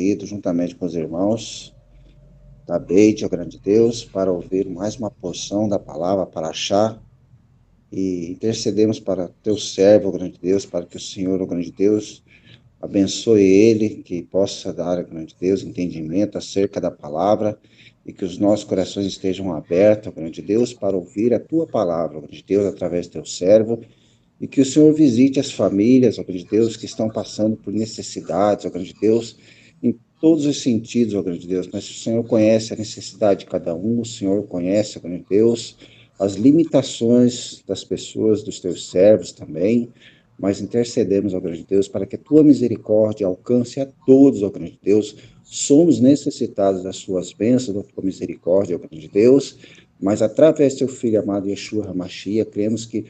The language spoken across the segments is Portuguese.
escolhido, juntamente com os irmãos da Beit, ó grande Deus, para ouvir mais uma porção da palavra, para achar, e intercedemos para teu servo, ó grande Deus, para que o Senhor, ó grande Deus, abençoe ele, que possa dar, ó grande Deus, entendimento acerca da palavra, e que os nossos corações estejam abertos, ó grande Deus, para ouvir a tua palavra, ó grande Deus, através do teu servo, e que o Senhor visite as famílias, ó grande Deus, que estão passando por necessidades, ó grande Deus, em todos os sentidos, ó grande Deus. Mas o Senhor conhece a necessidade de cada um, o Senhor conhece, ó grande Deus, as limitações das pessoas, dos teus servos também. Mas intercedemos, ó grande Deus, para que a tua misericórdia alcance a todos, ó grande Deus. Somos necessitados das suas bênçãos, da tua misericórdia, ó grande Deus. Mas através do teu Filho amado Yeshua HaMashiach, cremos que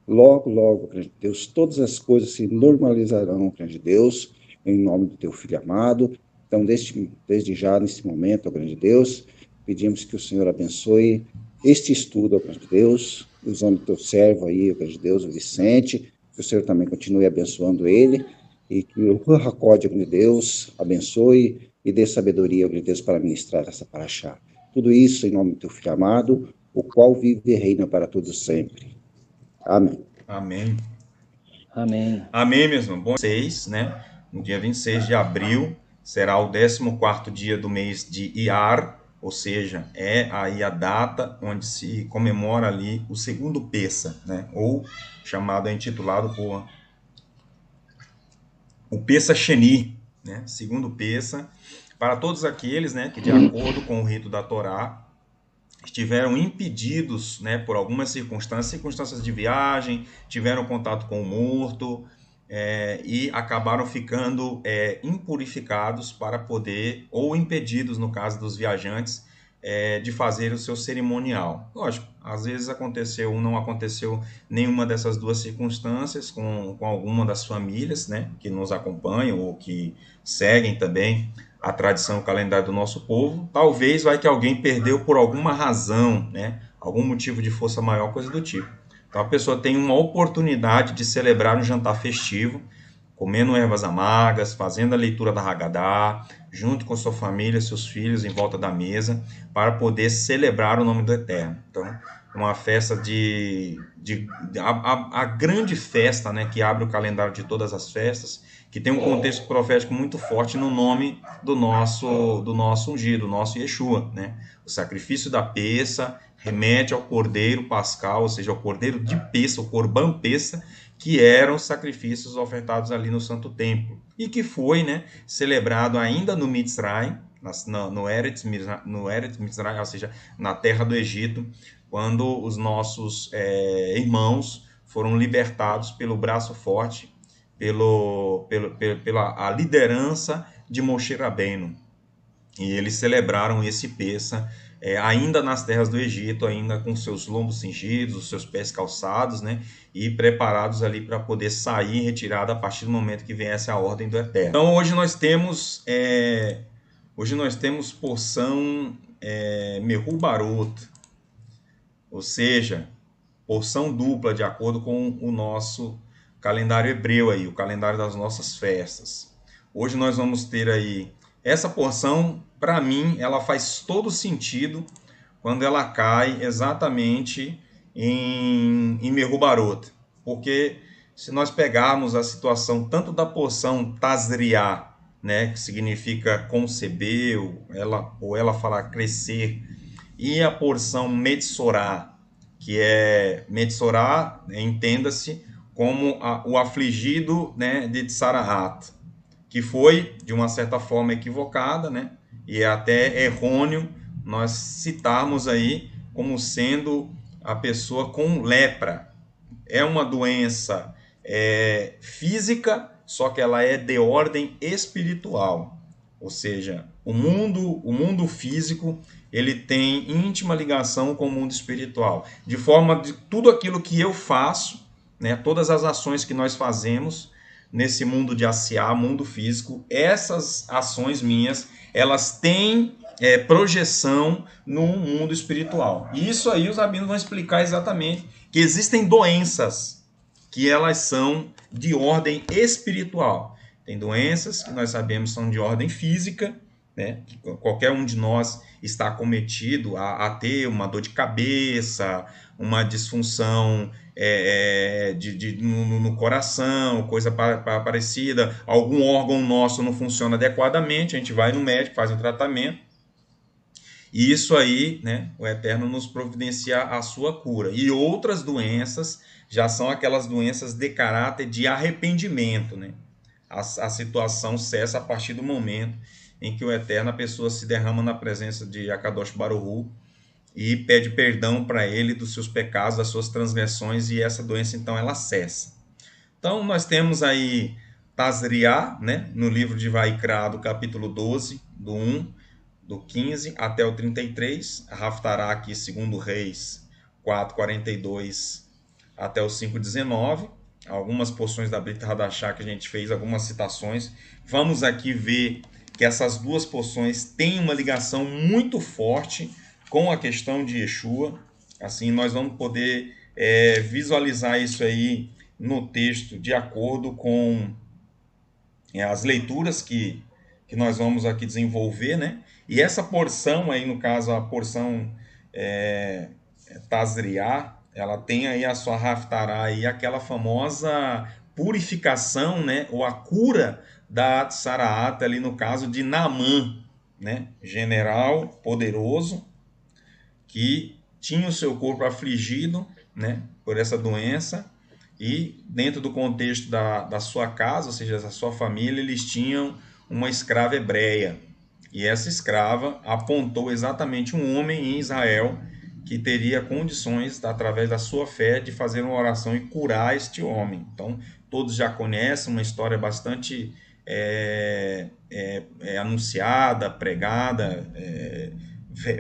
logo, logo, grande Deus, todas as coisas se normalizarão, grande Deus, em nome do teu Filho amado. Então, desde já, nesse momento, ó grande Deus, pedimos que o Senhor abençoe este estudo, ó grande Deus, usando o teu servo aí, ó grande Deus, o Vicente, que o Senhor também continue abençoando ele, e que o Racode, ó grande Deus, abençoe e dê sabedoria, ó grande Deus, para ministrar essa paraxá. Tudo isso em nome do teu Filho amado, o qual vive e reina para todos sempre. Amém. Amém. Amém. Amém, mesmo. Bom, 6, né? No dia 26 de abril, será o 14º dia do mês de Iyar, ou seja, é aí a data onde se comemora ali o segundo Pessa, né? Ou chamado, intitulado por o Pessa Sheni, né? Segundo Pessa, para todos aqueles, né, que de acordo com o rito da Torá, estiveram impedidos, né, por algumas circunstâncias de viagem, tiveram contato com o morto, e acabaram ficando impurificados para poder, ou impedidos, no caso dos viajantes, de fazer o seu cerimonial. Lógico, às vezes aconteceu, não aconteceu nenhuma dessas duas circunstâncias com alguma das famílias, né, que nos acompanham ou que seguem também a tradição, o calendário do nosso povo. Talvez vai que alguém perdeu por alguma razão, né, algum motivo de força maior, coisa do tipo. Então a pessoa tem uma oportunidade de celebrar um jantar festivo, comendo ervas amargas, fazendo a leitura da Haggadah, junto com sua família, seus filhos, em volta da mesa, para poder celebrar o nome do Eterno. Então, uma festa a grande festa, né, que abre o calendário de todas as festas, que tem um contexto profético muito forte no nome do nosso ungido, do nosso Yeshua, né? O sacrifício da peça remete ao cordeiro pascal, ou seja, ao cordeiro de peça, o corban peça, que eram os sacrifícios ofertados ali no Santo Templo, e que foi, né, celebrado ainda no Mitzrayim, no Eretz Mitzrayim, ou seja, na terra do Egito, quando os nossos irmãos foram libertados pelo braço forte, pela a liderança de Moshe Rabbeinu. E eles celebraram esse Pessa ainda nas terras do Egito, ainda com seus lombos cingidos, os seus pés calçados, né, e preparados ali para poder sair em retirada a partir do momento que viesse a ordem do Eterno. Então hoje nós temos porção Mehu Barot, ou seja, porção dupla de acordo com o nosso calendário hebreu aí, o calendário das nossas festas. Hoje nós vamos ter aí essa porção. Para mim, ela faz todo sentido quando ela cai exatamente em Mehu Barot, porque se nós pegarmos a situação tanto da porção Tazriá, né, que significa conceber, ou ela falar crescer, e a porção Metzorá, que é Metzorá, entenda-se como o afligido, né, de Tsaraat, que foi, de uma certa forma, equivocada, né, e é até errôneo nós citarmos aí como sendo a pessoa com lepra. É uma doença física, só que ela é de ordem espiritual. Ou seja, o mundo físico, ele tem íntima ligação com o mundo espiritual. De forma de tudo aquilo que eu faço, né, todas as ações que nós fazemos nesse mundo de Asiá, mundo físico, essas ações minhas, elas têm projeção no mundo espiritual. E isso aí os rabinos vão explicar exatamente, que existem doenças que elas são de ordem espiritual. Tem doenças que nós sabemos são de ordem física, né? Que qualquer um de nós está acometido a ter uma dor de cabeça, uma disfunção no coração, coisa parecida, algum órgão nosso não funciona adequadamente, a gente vai no médico, faz um tratamento, e isso aí, né, o Eterno nos providencia a sua cura. E outras doenças já são aquelas doenças de caráter de arrependimento, né? A situação cessa a partir do momento em que o Eterno, a pessoa se derrama na presença de Akadosh Baruch Hu e pede perdão para ele dos seus pecados, das suas transgressões, e essa doença então ela cessa. Então nós temos aí Tazriá, né, no livro de Vaikra, do capítulo 12, do 1, do 15 até o 33, Haftará aqui, segundo Reis 4:42 até o 5:19, algumas porções da Brit Hadashah que a gente fez, algumas citações. Vamos aqui ver que essas duas porções têm uma ligação muito forte com a questão de Yeshua. Assim, nós vamos poder visualizar isso aí no texto de acordo com as leituras que nós vamos aqui desenvolver, né? E essa porção aí, no caso, a porção Tazriá, ela tem aí a sua Haftará aí, aquela famosa purificação, né? Ou a cura da Tsaraat, ali no caso de Naamã, né? General poderoso, que tinha o seu corpo afligido, né? Por essa doença, e dentro do contexto da sua casa, ou seja, da sua família, eles tinham uma escrava hebreia. E essa escrava apontou exatamente um homem em Israel que teria condições, através da sua fé, de fazer uma oração e curar este homem. Então, todos já conhecem uma história bastante anunciada, pregada,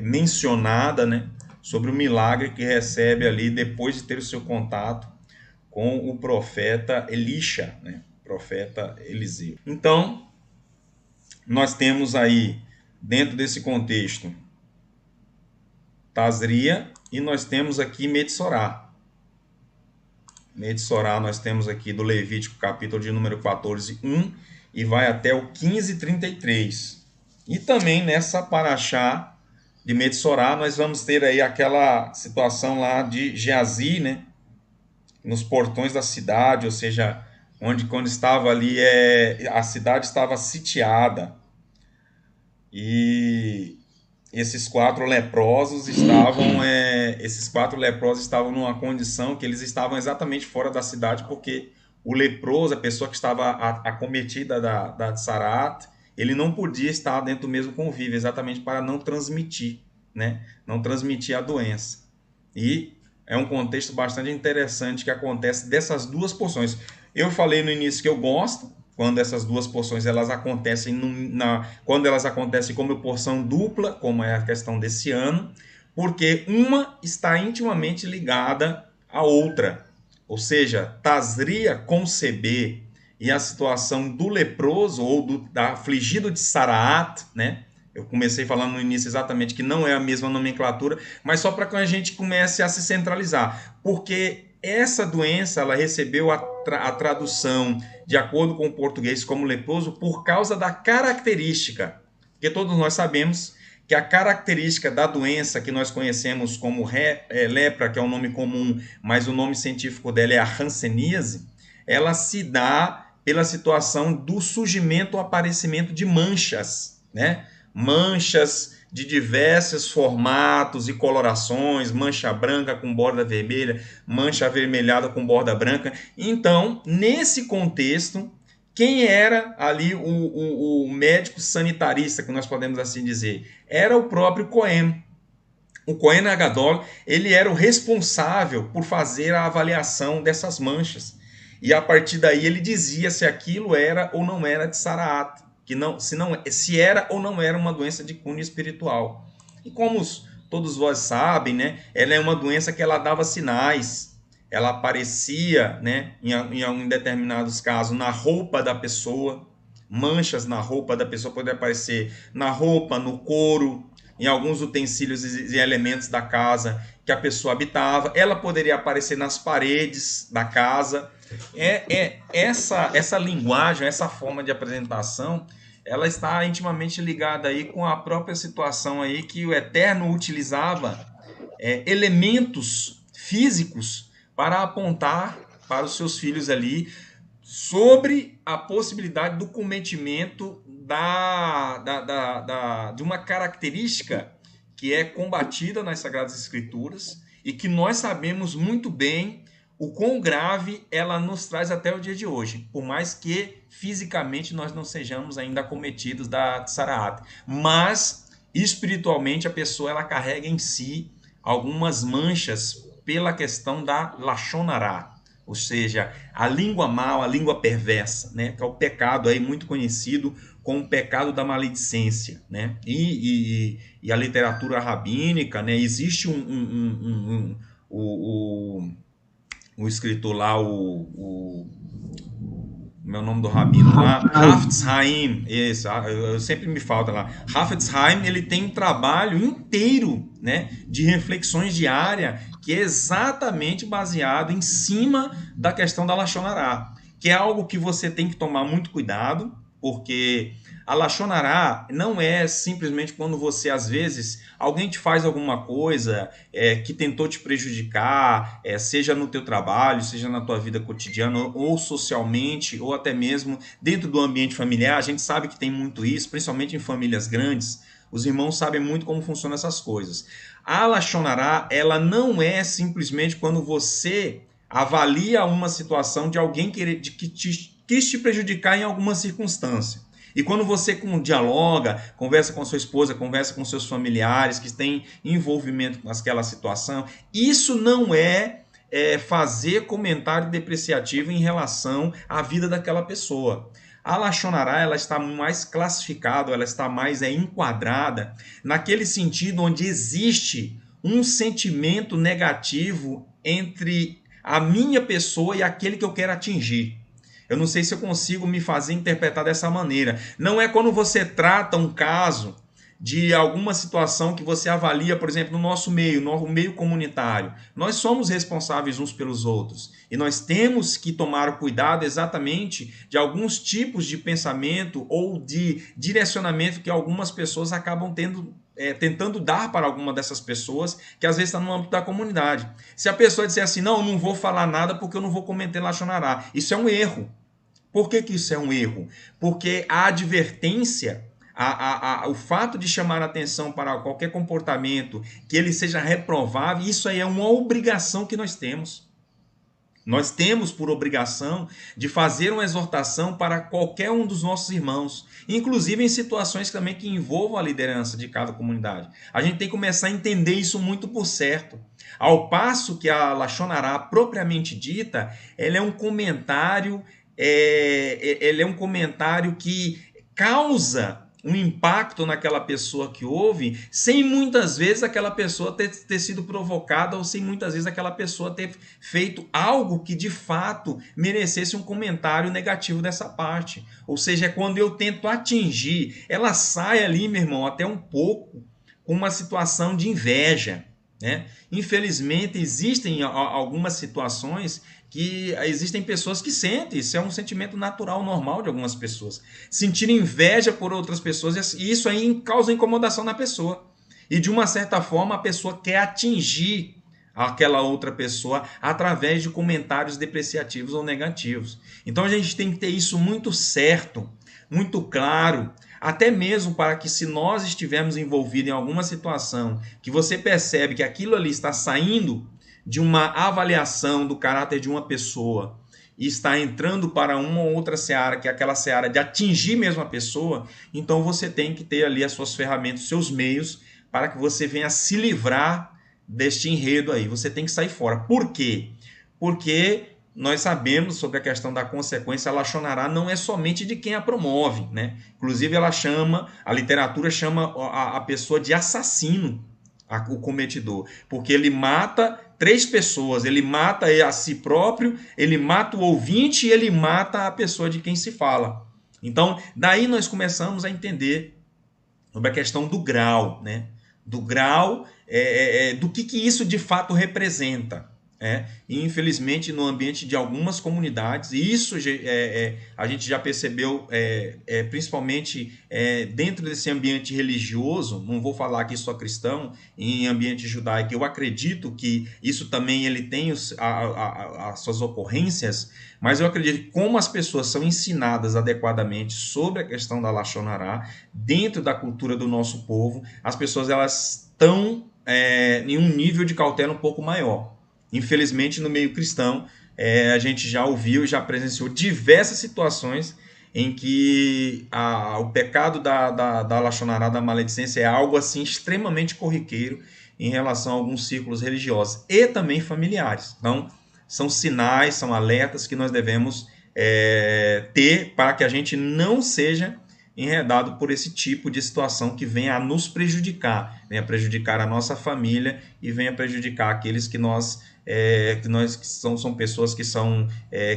mencionada, né, sobre o milagre que recebe ali depois de ter o seu contato com o profeta Elisha, né, profeta Eliseu. Então, nós temos aí, dentro desse contexto, Tazria, e nós temos aqui Metsorá. Metsorá nós temos aqui do Levítico, capítulo de número 14, 1, e vai até o 15:33. E também nessa paraxá de Metsorá, nós vamos ter aí aquela situação lá de Geazi, né, nos portões da cidade, ou seja, quando estava ali, a cidade estava sitiada. E esses quatro leprosos estavam numa condição que eles estavam exatamente fora da cidade, porque o leproso, a pessoa que estava acometida da Tsaraat, ele não podia estar dentro do mesmo convívio, exatamente para não transmitir, né? Não transmitir a doença. E é um contexto bastante interessante que acontece dessas duas porções. Eu falei no início que eu gosto quando essas duas porções elas acontecem quando elas acontecem como porção dupla, como é a questão desse ano, porque uma está intimamente ligada à outra. Ou seja, Tazria conceber e a situação do leproso ou da afligido de Saraat, né? Eu comecei falando no início exatamente que não é a mesma nomenclatura, mas só para que a gente comece a se centralizar, porque essa doença ela recebeu a tradução de acordo com o português como leproso por causa da característica, porque todos nós sabemos que a característica da doença que nós conhecemos como lepra, que é um nome comum, mas o nome científico dela é a hanseníase, ela se dá pela situação do surgimento ou aparecimento de manchas, né? Manchas de diversos formatos e colorações, mancha branca com borda vermelha, mancha avermelhada com borda branca. Então, nesse contexto, quem era ali o médico sanitarista, que nós podemos assim dizer? Era o próprio Cohen. O Cohen Agadol, ele era o responsável por fazer a avaliação dessas manchas. E a partir daí ele dizia se aquilo era ou não era de Saraat, se era ou não era uma doença de cunho espiritual. E como todos vós sabem, né, ela é uma doença que ela dava sinais. Ela aparecia, né, em determinados casos na roupa da pessoa, manchas na roupa da pessoa, poderia aparecer na roupa, no couro, em alguns utensílios e elementos da casa que a pessoa habitava. Ela poderia aparecer nas paredes da casa, Essa linguagem, essa forma de apresentação, ela está intimamente ligada aí com a própria situação aí que o Eterno utilizava elementos físicos para apontar para os seus filhos ali sobre a possibilidade do cometimento de uma característica que é combatida nas Sagradas Escrituras e que nós sabemos muito bem o quão grave ela nos traz até o dia de hoje, por mais que fisicamente nós não sejamos ainda acometidos da Tsaraat, mas espiritualmente a pessoa ela carrega em si algumas manchas pela questão da Lashon Hará, ou seja, a língua mal, a língua perversa, né? Que é o pecado aí muito conhecido como o pecado da maledicência, né? E a literatura rabínica, né? Existe o escritor lá, meu nome do rabino lá, Hafetz Haim, isso, eu sempre me falta lá. Hafetz Haim, ele tem um trabalho inteiro, né, de reflexões diárias, que é exatamente baseado em cima da questão da Lashon Hará, que é algo que você tem que tomar muito cuidado, porque a Lashon Hará não é simplesmente quando você, às vezes, alguém te faz alguma coisa que tentou te prejudicar, seja no teu trabalho, seja na tua vida cotidiana, ou socialmente, ou até mesmo dentro do ambiente familiar. A gente sabe que tem muito isso, principalmente em famílias grandes. Os irmãos sabem muito como funcionam essas coisas. A Lashon Hará, ela não é simplesmente quando você avalia uma situação de alguém que quis te prejudicar em alguma circunstância. E quando você dialoga, conversa com sua esposa, conversa com seus familiares que têm envolvimento com aquela situação, isso não é fazer comentário depreciativo em relação à vida daquela pessoa. A Lashon Hará, ela está mais classificada, ela está mais enquadrada naquele sentido onde existe um sentimento negativo entre a minha pessoa e aquele que eu quero atingir. Eu não sei se eu consigo me fazer interpretar dessa maneira. Não é quando você trata um caso de alguma situação que você avalia, por exemplo, no nosso meio, no meio comunitário. Nós somos responsáveis uns pelos outros. E nós temos que tomar cuidado exatamente de alguns tipos de pensamento ou de direcionamento que algumas pessoas acabam tentando dar para alguma dessas pessoas que às vezes está no âmbito da comunidade. Se a pessoa disser assim, não, eu não vou falar nada porque eu não vou cometer Lashon Hará, isso é um erro. Por que isso é um erro? Porque a advertência, o fato de chamar a atenção para qualquer comportamento que ele seja reprovável, isso aí é uma obrigação que nós temos. Nós temos por obrigação de fazer uma exortação para qualquer um dos nossos irmãos, inclusive em situações também que envolvam a liderança de cada comunidade. A gente tem que começar a entender isso muito por certo. Ao passo que a Lashon Hará propriamente dita, ela é um comentário que causa um impacto naquela pessoa que ouve, sem muitas vezes aquela pessoa ter sido provocada ou sem muitas vezes aquela pessoa ter feito algo que de fato merecesse um comentário negativo dessa parte. Ou seja, é quando eu tento atingir, ela sai ali, meu irmão, até um pouco com uma situação de inveja, né? Infelizmente, existem algumas situações que existem pessoas que sentem, isso é um sentimento natural, normal de algumas pessoas. Sentir inveja por outras pessoas, e isso aí causa incomodação na pessoa. E de uma certa forma, a pessoa quer atingir aquela outra pessoa através de comentários depreciativos ou negativos. Então a gente tem que ter isso muito certo, muito claro, até mesmo para que, se nós estivermos envolvidos em alguma situação que você percebe que aquilo ali está saindo de uma avaliação do caráter de uma pessoa e está entrando para uma ou outra seara, que é aquela seara de atingir mesmo a pessoa, então você tem que ter ali as suas ferramentas, os seus meios, para que você venha se livrar deste enredo aí. Você tem que sair fora. Por quê? Porque nós sabemos sobre a questão da consequência, a Lashon Hará não é somente de quem a promove, né? Inclusive a literatura chama a pessoa de assassino, o cometedor, porque ele mata 3 pessoas, ele mata a si próprio, ele mata o ouvinte e ele mata a pessoa de quem se fala. Então, daí nós começamos a entender sobre a questão do grau, né? Do grau, do que isso de fato representa. E infelizmente no ambiente de algumas comunidades, e isso a gente já percebeu principalmente dentro desse ambiente religioso, não vou falar aqui só cristão, em ambiente judaico, eu acredito que isso também ele tem as suas ocorrências, mas eu acredito que como as pessoas são ensinadas adequadamente sobre a questão da Lashon Hara, dentro da cultura do nosso povo, as pessoas elas estão em um nível de cautela um pouco maior. Infelizmente, no meio cristão, a gente já ouviu e já presenciou diversas situações em que o pecado da Lashon Hara, da maledicência, é algo assim extremamente corriqueiro em relação a alguns círculos religiosos e também familiares. Então, são sinais, são alertas que nós devemos ter para que a gente não seja enredado por esse tipo de situação que venha a nos prejudicar, venha prejudicar a nossa família e venha prejudicar aqueles que que são pessoas que são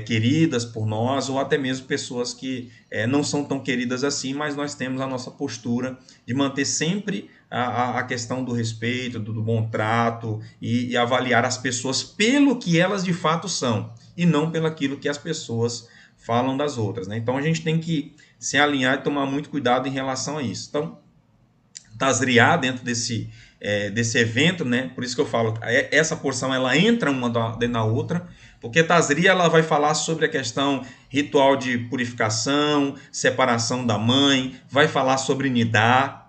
queridas por nós, ou até mesmo pessoas que não são tão queridas assim, mas nós temos a nossa postura de manter sempre a questão do respeito, do bom trato e avaliar as pessoas pelo que elas de fato são e não pelo aquilo que as pessoas falam das outras, né? Então a gente tem que se alinhar e tomar muito cuidado em relação a isso. Então, Tazriá dentro desse evento, né? Por isso que eu falo, essa porção ela entra uma dentro da outra, porque Tazria ela vai falar sobre a questão ritual de purificação, separação da mãe, vai falar sobre Nidá,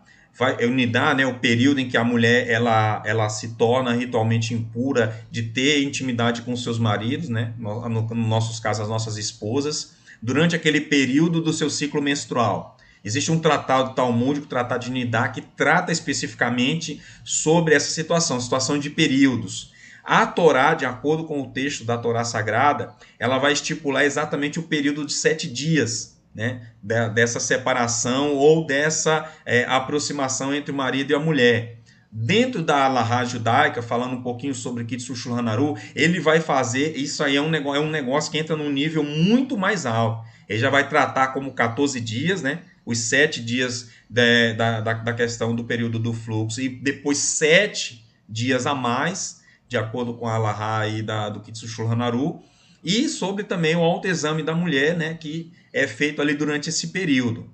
Nidá, né, o período em que a mulher ela se torna ritualmente impura de ter intimidade com seus maridos, né? No nossos casos, as nossas esposas, durante aquele período do seu ciclo menstrual. Existe um tratado talmúdico, o Tratado de Nidá, que trata especificamente sobre essa situação de períodos. A Torá, de acordo com o texto da Torá Sagrada, ela vai estipular exatamente o período de 7 dias, né, dessa separação ou dessa aproximação entre o marido e a mulher. Dentro da Halahá judaica, falando um pouquinho sobre Kitzur Shulchan Aruch, ele vai fazer, isso aí é um negócio que entra num nível muito mais alto. Ele já vai tratar como 14 dias, né? Os 7 dias da questão do período do fluxo e depois 7 dias a mais, de acordo com a Halahá aí do Kitzur Shulchan Aruch, e sobre também o autoexame da mulher, né? Que é feito ali durante esse período.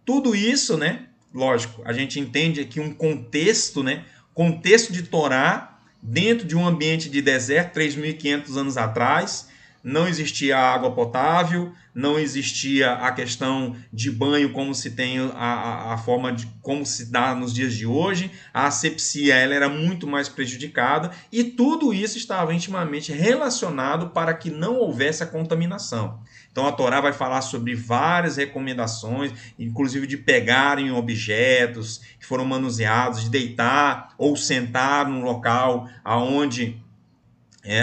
Tudo isso, né? Lógico, a gente entende aqui um contexto, né? Contexto de Torá dentro de um ambiente de deserto, 3.500 anos atrás. Não existia água potável, não existia a questão de banho como se tem a forma de como se dá nos dias de hoje. A asepsia ela era muito mais prejudicada e tudo isso estava intimamente relacionado para que não houvesse a contaminação. Então a Torá vai falar sobre várias recomendações, inclusive de pegarem objetos que foram manuseados, de deitar ou sentar num local aonde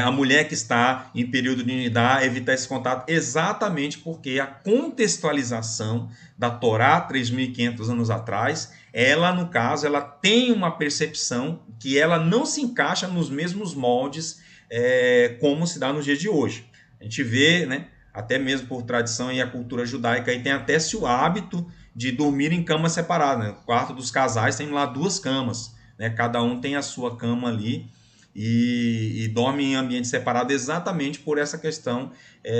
a mulher que está em período de nidá, evitar esse contato, exatamente porque a contextualização da Torá 3.500 anos atrás, ela no caso, ela tem uma percepção que ela não se encaixa nos mesmos moldes como se dá nos dias de hoje. A gente vê, né, até mesmo por tradição e a cultura judaica, aí tem até-se o hábito de dormir em camas separadas, né? O quarto dos casais tem lá 2 camas, né? Cada um tem a sua cama ali, e dorme em ambiente separado exatamente por essa questão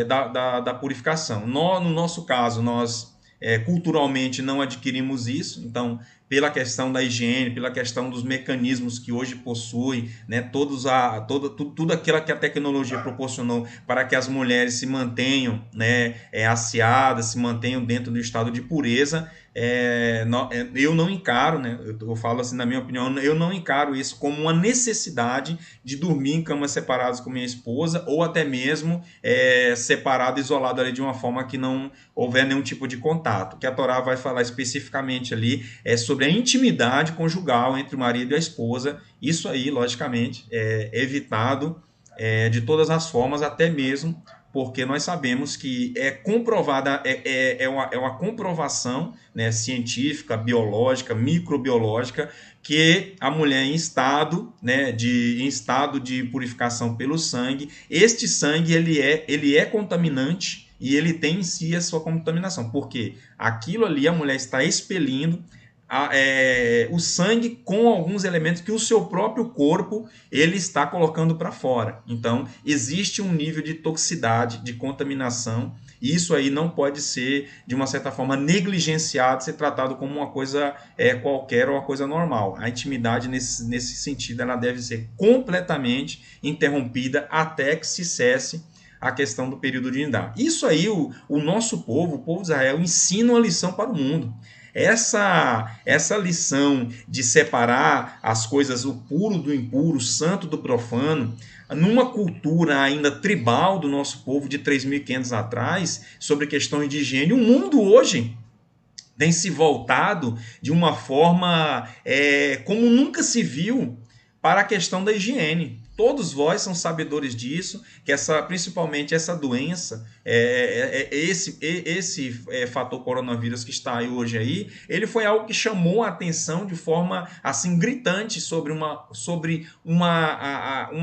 da purificação. No nosso caso, nós culturalmente não adquirimos isso, então, pela questão da higiene, pela questão dos mecanismos que hoje possui, né, tudo aquilo que a tecnologia proporcionou para que as mulheres se mantenham, né, asseadas, se mantenham dentro do estado de pureza, eu não encaro, né, eu falo assim na minha opinião, eu não encaro isso como uma necessidade de dormir em camas separadas com minha esposa ou até mesmo separado, isolado ali de uma forma que não houver nenhum tipo de contato. O que a Torá vai falar especificamente ali é sobre a intimidade conjugal entre o marido e a esposa. Isso aí, logicamente, é evitado de todas as formas, até mesmo porque nós sabemos que é comprovada, uma comprovação, né, científica, biológica, microbiológica, que a mulher em estado de purificação pelo sangue, este sangue ele é contaminante e ele tem em si a sua contaminação, porque aquilo ali a mulher está expelindo, o sangue com alguns elementos que o seu próprio corpo ele está colocando para fora. Então, existe um nível de toxicidade, de contaminação, e isso aí não pode ser, de uma certa forma, negligenciado, ser tratado como uma coisa qualquer ou uma coisa normal. A intimidade, nesse sentido, ela deve ser completamente interrompida até que se cesse a questão do período de Nidá. Isso aí, o nosso povo, o povo de Israel, ensina uma lição para o mundo. Essa lição de separar as coisas, o puro do impuro, o santo do profano, numa cultura ainda tribal do nosso povo de 3.500 atrás, sobre questões de higiene, o mundo hoje tem se voltado de uma forma como nunca se viu para a questão da higiene. Todos vós são sabedores disso, que principalmente essa doença, esse fator coronavírus que está aí hoje aí, ele foi algo que chamou a atenção de forma assim gritante sobre uma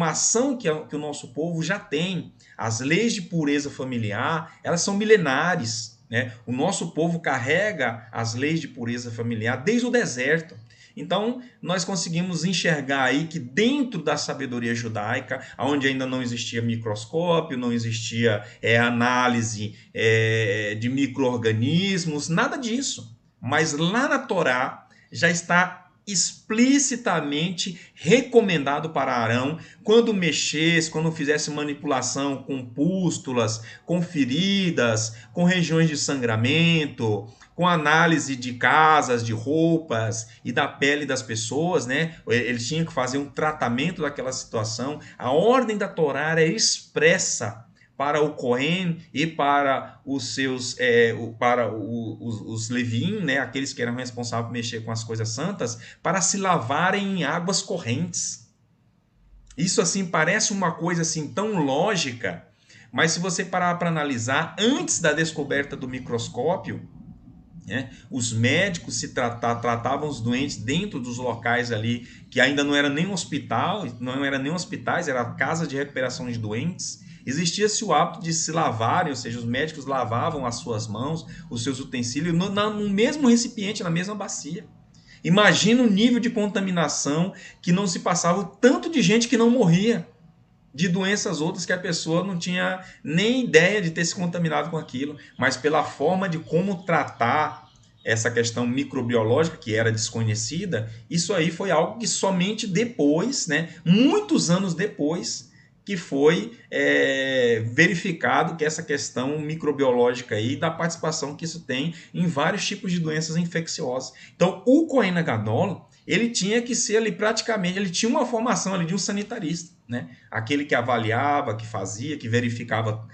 ação que o nosso povo já tem. As leis de pureza familiar, elas são milenares, né? O nosso povo carrega as leis de pureza familiar desde o deserto. Então, nós conseguimos enxergar aí que dentro da sabedoria judaica, onde ainda não existia microscópio, não existia análise de micro-organismos, nada disso. Mas lá na Torá já está explicitamente recomendado para Arão, quando mexesse, quando fizesse manipulação com pústulas, com feridas, com regiões de sangramento, com análise de casas, de roupas e da pele das pessoas, né? Ele tinha que fazer um tratamento daquela situação. A ordem da Torá era expressa para o Cohen e para os seus, os Leviim, né? Aqueles que eram responsáveis por mexer com as coisas santas, para se lavarem em águas correntes. Isso assim parece uma coisa assim tão lógica, mas se você parar para analisar, antes da descoberta do microscópio, os médicos tratavam os doentes dentro dos locais ali, que ainda não era nem hospital, não era nem hospitais, era casa de recuperação de doentes. Existia-se o hábito de se lavarem, ou seja, os médicos lavavam as suas mãos, os seus utensílios, no mesmo recipiente, na mesma bacia. Imagina o nível de contaminação que não se passava, o tanto de gente que não morria de doenças outras que a pessoa não tinha nem ideia de ter se contaminado com aquilo, mas pela forma de como tratar essa questão microbiológica, que era desconhecida, isso aí foi algo que somente depois, né, muitos anos depois, que foi verificado que essa questão microbiológica aí, da participação que isso tem em vários tipos de doenças infecciosas. Então, o Cohen Gadol, ele tinha que ser ali praticamente, ele tinha uma formação ali de um sanitarista, né? Aquele que avaliava, que fazia, que verificava,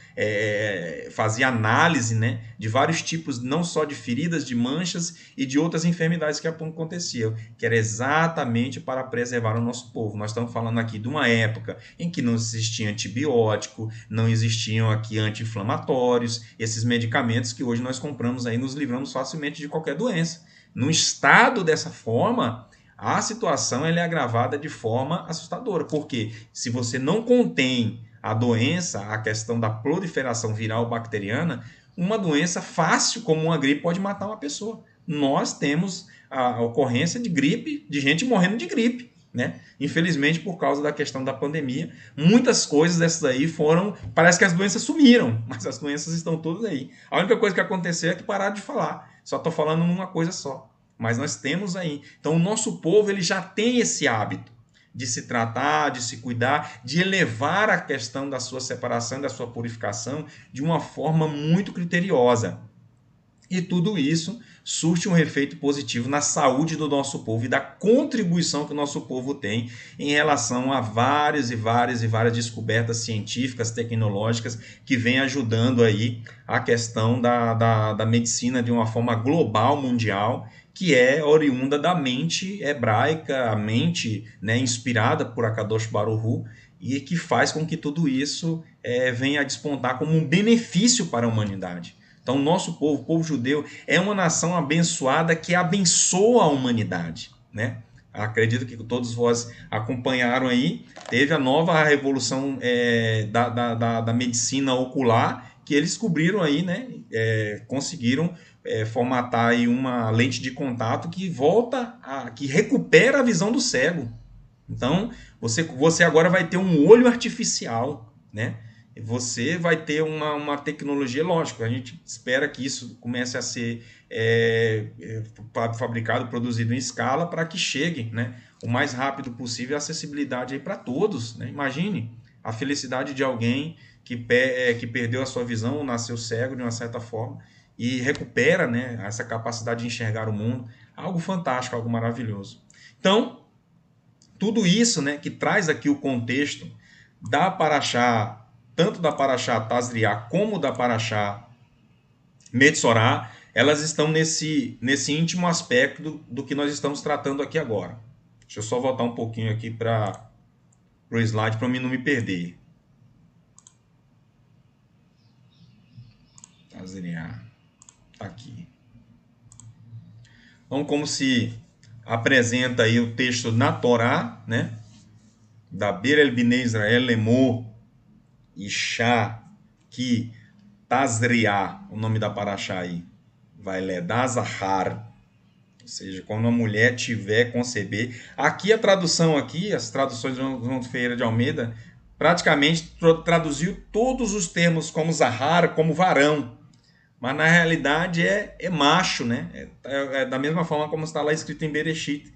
fazia análise, né, de vários tipos, não só de feridas, de manchas e de outras enfermidades que aconteciam, que era exatamente para preservar o nosso povo. Nós estamos falando aqui de uma época em que não existia antibiótico, não existiam aqui anti-inflamatórios, esses medicamentos que hoje nós compramos aí, nos livramos facilmente de qualquer doença. Num estado dessa forma, a situação ela é agravada de forma assustadora, porque se você não contém a doença, a questão da proliferação viral bacteriana, uma doença fácil como uma gripe pode matar uma pessoa. Nós temos a ocorrência de gripe, de gente morrendo de gripe, né? Infelizmente, por causa da questão da pandemia, muitas coisas dessas aí parece que as doenças sumiram, mas as doenças estão todas aí. A única coisa que aconteceu é que pararam de falar, só estou falando numa coisa só. Mas nós temos aí. Então, o nosso povo ele já tem esse hábito de se tratar, de se cuidar, de elevar a questão da sua separação, da sua purificação de uma forma muito criteriosa. E tudo isso surte um efeito positivo na saúde do nosso povo e da contribuição que o nosso povo tem em relação a várias descobertas científicas, tecnológicas, que vem ajudando aí a questão da medicina de uma forma global, mundial, que é oriunda da mente hebraica, a mente, né, inspirada por Akadosh Baruch Hu, e que faz com que tudo isso venha a despontar como um benefício para a humanidade. Então, o nosso povo, o povo judeu, é uma nação abençoada que abençoa a humanidade, né? Acredito que todos vós acompanharam aí, teve a nova revolução da medicina ocular, que eles descobriram aí, né? Conseguiram formatar aí uma lente de contato que que recupera a visão do cego. Então, você agora vai ter um olho artificial, né? Você vai ter uma tecnologia, lógico, a gente espera que isso comece a ser fabricado, produzido em escala para que chegue, né, o mais rápido possível a acessibilidade para todos, né? Imagine a felicidade de alguém que perdeu a sua visão, ou nasceu cego de uma certa forma, e recupera, né, essa capacidade de enxergar o mundo. Algo fantástico, algo maravilhoso. Então, tudo isso, né, que traz aqui o contexto da Parashá, tanto da Parashá Tazriá como da Parashá Metzorá, elas estão nesse íntimo aspecto do que nós estamos tratando aqui agora. Deixa eu só voltar um pouquinho aqui para o slide para mim não me perder. Tazriá, tá aqui. Então, como se apresenta aí o texto na Torá, né? Da Ber el Bnei Israel Lemor Isha que Tazriá, o nome da Parashá aí, vai ler Dazahar, ou seja, quando uma mulher tiver conceber. Aqui a tradução aqui, as traduções de João Ferreira de Almeida, praticamente traduziu todos os termos como Zahar, como varão, mas na realidade é macho, né? É da mesma forma como está lá escrito em Bereshit,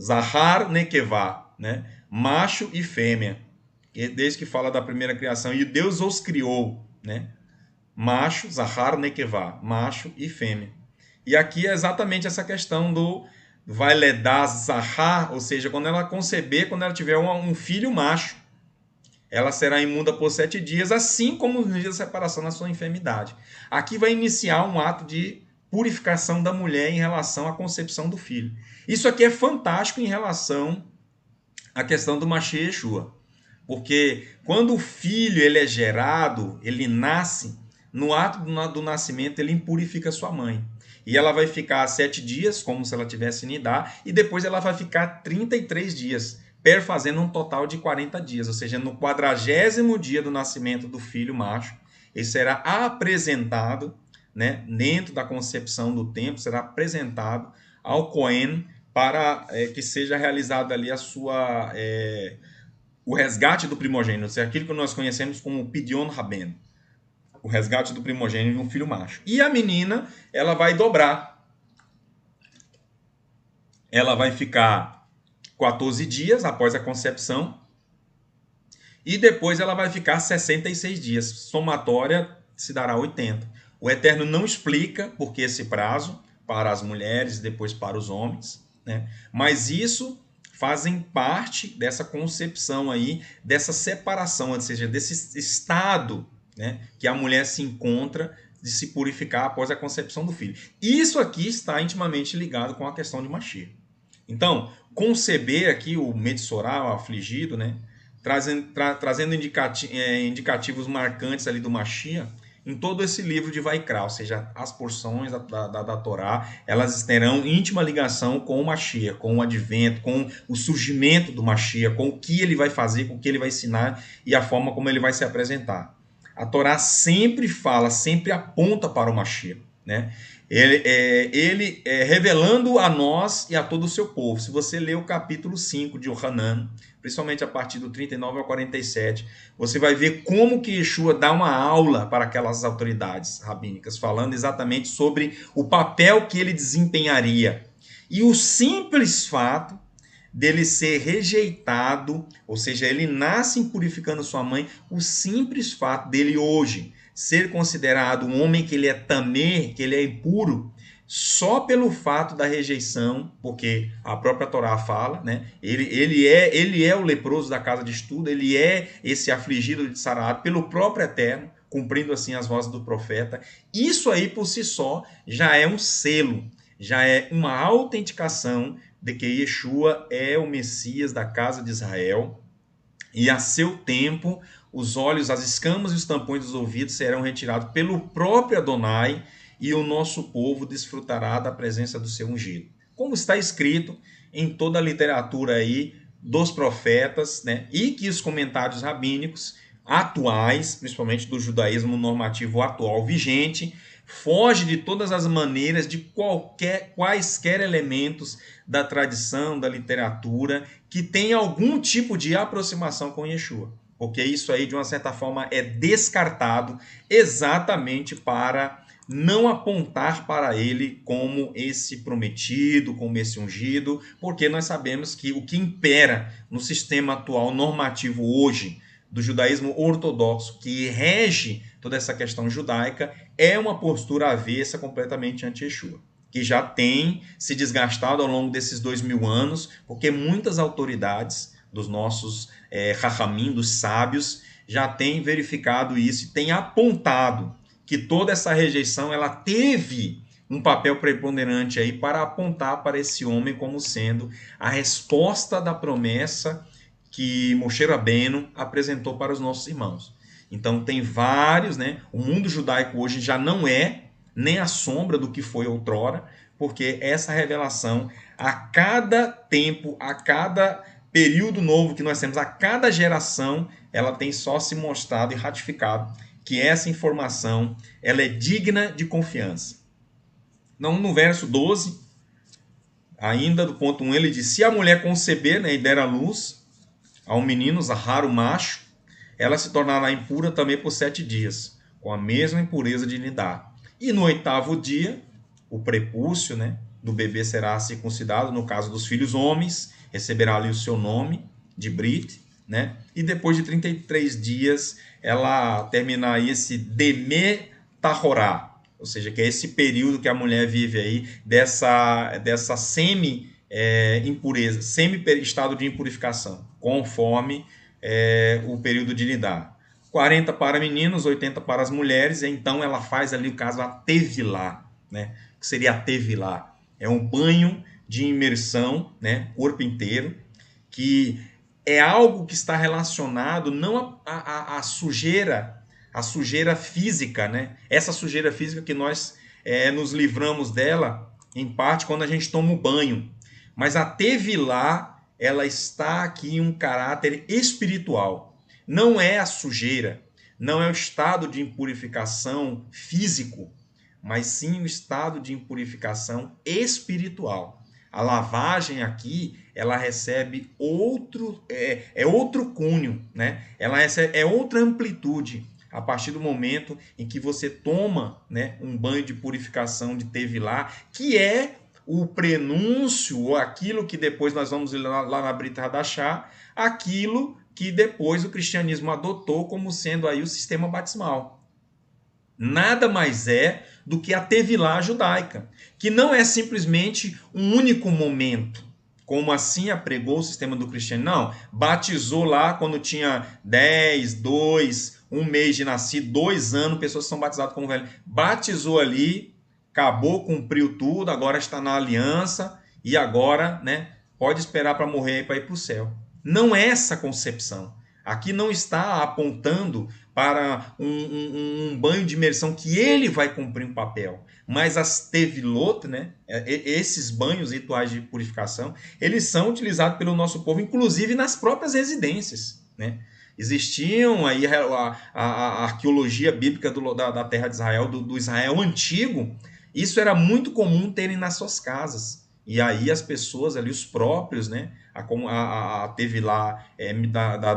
Zahar Nekevá, né? Macho e fêmea, desde que fala da primeira criação, e Deus os criou, né? Macho, Zahar Nekevá, macho e fêmea. E aqui é exatamente essa questão do vai ledar Zahar, ou seja, quando ela conceber, quando ela tiver um filho macho, ela será imunda por 7 dias, assim como no dia da separação na sua enfermidade. Aqui vai iniciar um ato de purificação da mulher em relação à concepção do filho. Isso aqui é fantástico em relação à questão do Mashiach Yeshua. Porque quando o filho ele é gerado, ele nasce, no ato do nascimento ele impurifica sua mãe. E ela vai ficar 7 dias, como se ela tivesse nidar, e depois ela vai ficar 33 dias, perfazendo um total de 40 dias. Ou seja, no 40º dia do nascimento do filho macho, ele será apresentado, né, dentro da concepção do templo, será apresentado ao Cohen para que seja realizada ali o resgate do primogênito, aquilo que nós conhecemos como Pidyon Raben, o resgate do primogênito de um filho macho. E a menina, ela vai dobrar. Ela vai ficar 14 dias após a concepção e depois ela vai ficar 66 dias. Somatória se dará 80. O Eterno não explica por que esse prazo para as mulheres e depois para os homens, né? Mas isso fazem parte dessa concepção aí, dessa separação, ou seja, desse estado, né, que a mulher se encontra de se purificar após a concepção do filho. Isso aqui está intimamente ligado com a questão de Mashiach. Então, conceber aqui o Metzorá, o afligido, né, trazendo indicativos marcantes ali do Mashiach, em todo esse livro de Vaikra, ou seja, as porções da Torá, elas terão íntima ligação com o Mashiach, com o advento, com o surgimento do Mashiach, com o que ele vai fazer, com o que ele vai ensinar e a forma como ele vai se apresentar. A Torá sempre fala, sempre aponta para o Mashiach, né? Ele revelando a nós e a todo o seu povo. Se você ler o capítulo 5 de Yohanan, principalmente a partir do 39 ao 47, você vai ver como que Yeshua dá uma aula para aquelas autoridades rabínicas, falando exatamente sobre o papel que ele desempenharia. E o simples fato dele ser rejeitado, ou seja, ele nasce impurificando sua mãe, o simples fato dele hoje ser considerado um homem que ele é tamé, que ele é impuro, só pelo fato da rejeição, porque a própria Torá fala, né? Ele é o leproso da casa de estudo, ele é esse afligido de Saraat pelo próprio Eterno, cumprindo assim as vozes do profeta. Isso aí por si só já é um selo, já é uma autenticação de que Yeshua é o Messias da casa de Israel, e a seu tempo os olhos, as escamas e os tampões dos ouvidos serão retirados pelo próprio Adonai, e o nosso povo desfrutará da presença do seu ungido. Como está escrito em toda a literatura aí dos profetas, né? E que os comentários rabínicos atuais, principalmente do judaísmo normativo atual vigente, foge de todas as maneiras, de quaisquer elementos da tradição, da literatura, que tem algum tipo de aproximação com Yeshua. Porque isso aí, de uma certa forma, é descartado exatamente para não apontar para ele como esse prometido, como esse ungido, porque nós sabemos que o que impera no sistema atual normativo hoje do judaísmo ortodoxo, que rege toda essa questão judaica, é uma postura avessa completamente anti-Yeshua, que já tem se desgastado ao longo desses 2000 anos, porque muitas autoridades dos nossos Chachamim, dos sábios, já têm verificado isso e têm apontado que toda essa rejeição ela teve um papel preponderante aí para apontar para esse homem como sendo a resposta da promessa que Moshe Rabbeinu apresentou para os nossos irmãos. Então tem vários, né? O mundo judaico hoje já não é nem a sombra do que foi outrora, porque essa revelação, a cada tempo, a cada período novo que nós temos, a cada geração, ela tem só se mostrado e ratificado que essa informação ela é digna de confiança. Então, no verso 12, ainda do ponto 1, ele diz: se a mulher conceber, né, e der à luz a um menino, Zahar, o macho, ela se tornará impura também por 7 dias, com a mesma impureza de Nidá. E no 8º dia, o prepúcio, né, do bebê será circuncidado, no caso dos filhos homens, receberá ali o seu nome de Brit, né? E depois de 33 dias, ela termina aí esse Demé Tahorá, ou seja, que é esse período que a mulher vive aí dessa semi-impureza, semi-estado de impurificação, conforme o período de Nidá. 40 para meninos, 80 para as mulheres, e então ela faz ali o caso a Tevilá, né? Que seria a Tevilá. É um banho de imersão, né? Corpo inteiro, que é algo que está relacionado não à sujeira, a sujeira física, né? Essa sujeira física que nós nos livramos dela, em parte, quando a gente toma o banho. Mas a Tevilá, ela está aqui em um caráter espiritual. Não é a sujeira, não é o estado de impurificação físico, mas sim o estado de impurificação espiritual. A lavagem aqui, ela recebe outro cunho, né? Ela recebe, outra amplitude a partir do momento em que você toma, né, um banho de purificação de Tevilá, que é o prenúncio, ou aquilo que depois nós vamos ler lá na Brit Hadashah, aquilo que depois o cristianismo adotou como sendo aí o sistema batismal. Nada mais é do que a Tevilá judaica, que não é simplesmente um único momento, como assim apregou o sistema do cristianismo. Não, batizou lá quando tinha 10, 2, 1 mês de nascido, 2 anos, pessoas são batizadas como velho. Batizou ali, acabou, cumpriu tudo, agora está na aliança e agora, né, pode esperar para morrer e para ir para o céu. Não é essa concepção. Aqui não está apontando para um banho de imersão que ele vai cumprir um papel. Mas as tevilot, né, esses banhos rituais de purificação, eles são utilizados pelo nosso povo, inclusive nas próprias residências, né? Existiam aí a arqueologia bíblica da terra de Israel, do Israel antigo. Isso era muito comum terem nas suas casas. E aí as pessoas ali, os próprios, né, a Tevilá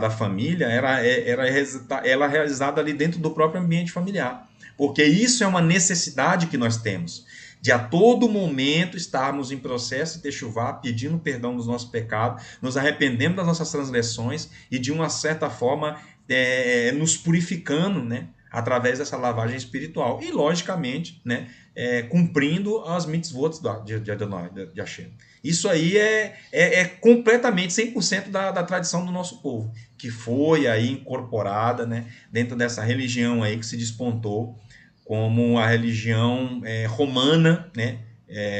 da família, ela realizada ali dentro do próprio ambiente familiar. Porque isso é uma necessidade que nós temos, de a todo momento estarmos em processo de techuvá, pedindo perdão dos nossos pecados, nos arrependendo das nossas transgressões e de uma certa forma nos purificando, né, através dessa lavagem espiritual. E logicamente, né, cumprindo as mitzvot de Hashem. Isso aí é completamente 100% da tradição do nosso povo, que foi aí incorporada, né, dentro dessa religião aí que se despontou como a religião romana, né,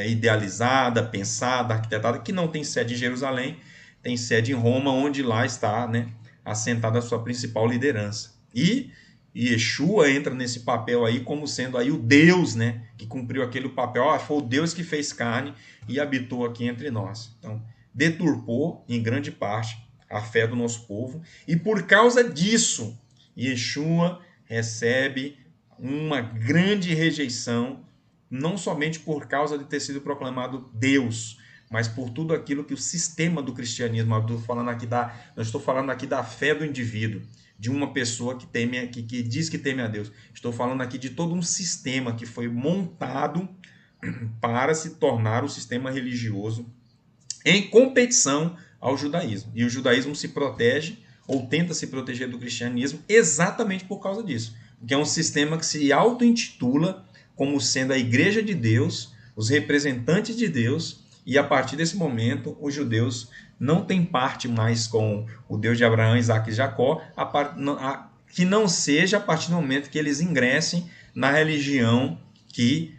idealizada, pensada, arquitetada, que não tem sede em Jerusalém, tem sede em Roma, onde lá está, né, assentada a sua principal liderança. E Yeshua entra nesse papel aí como sendo aí o Deus, né, que cumpriu aquele papel. Foi o Deus que fez carne e habitou aqui entre nós. Então, deturpou em grande parte a fé do nosso povo, e por causa disso, Yeshua recebe uma grande rejeição, não somente por causa de ter sido proclamado Deus, mas por tudo aquilo que o sistema do cristianismo, eu estou falando aqui da fé do indivíduo, de uma pessoa que diz que teme a Deus. Estou falando aqui de todo um sistema que foi montado para se tornar o sistema religioso em competição ao judaísmo. E o judaísmo se protege, ou tenta se proteger do cristianismo, exatamente por causa disso. Porque é um sistema que se auto-intitula como sendo a igreja de Deus, os representantes de Deus, e a partir desse momento, os judeus não têm parte mais com o Deus de Abraão, Isaac e Jacó, que não seja a partir do momento que eles ingressem na religião que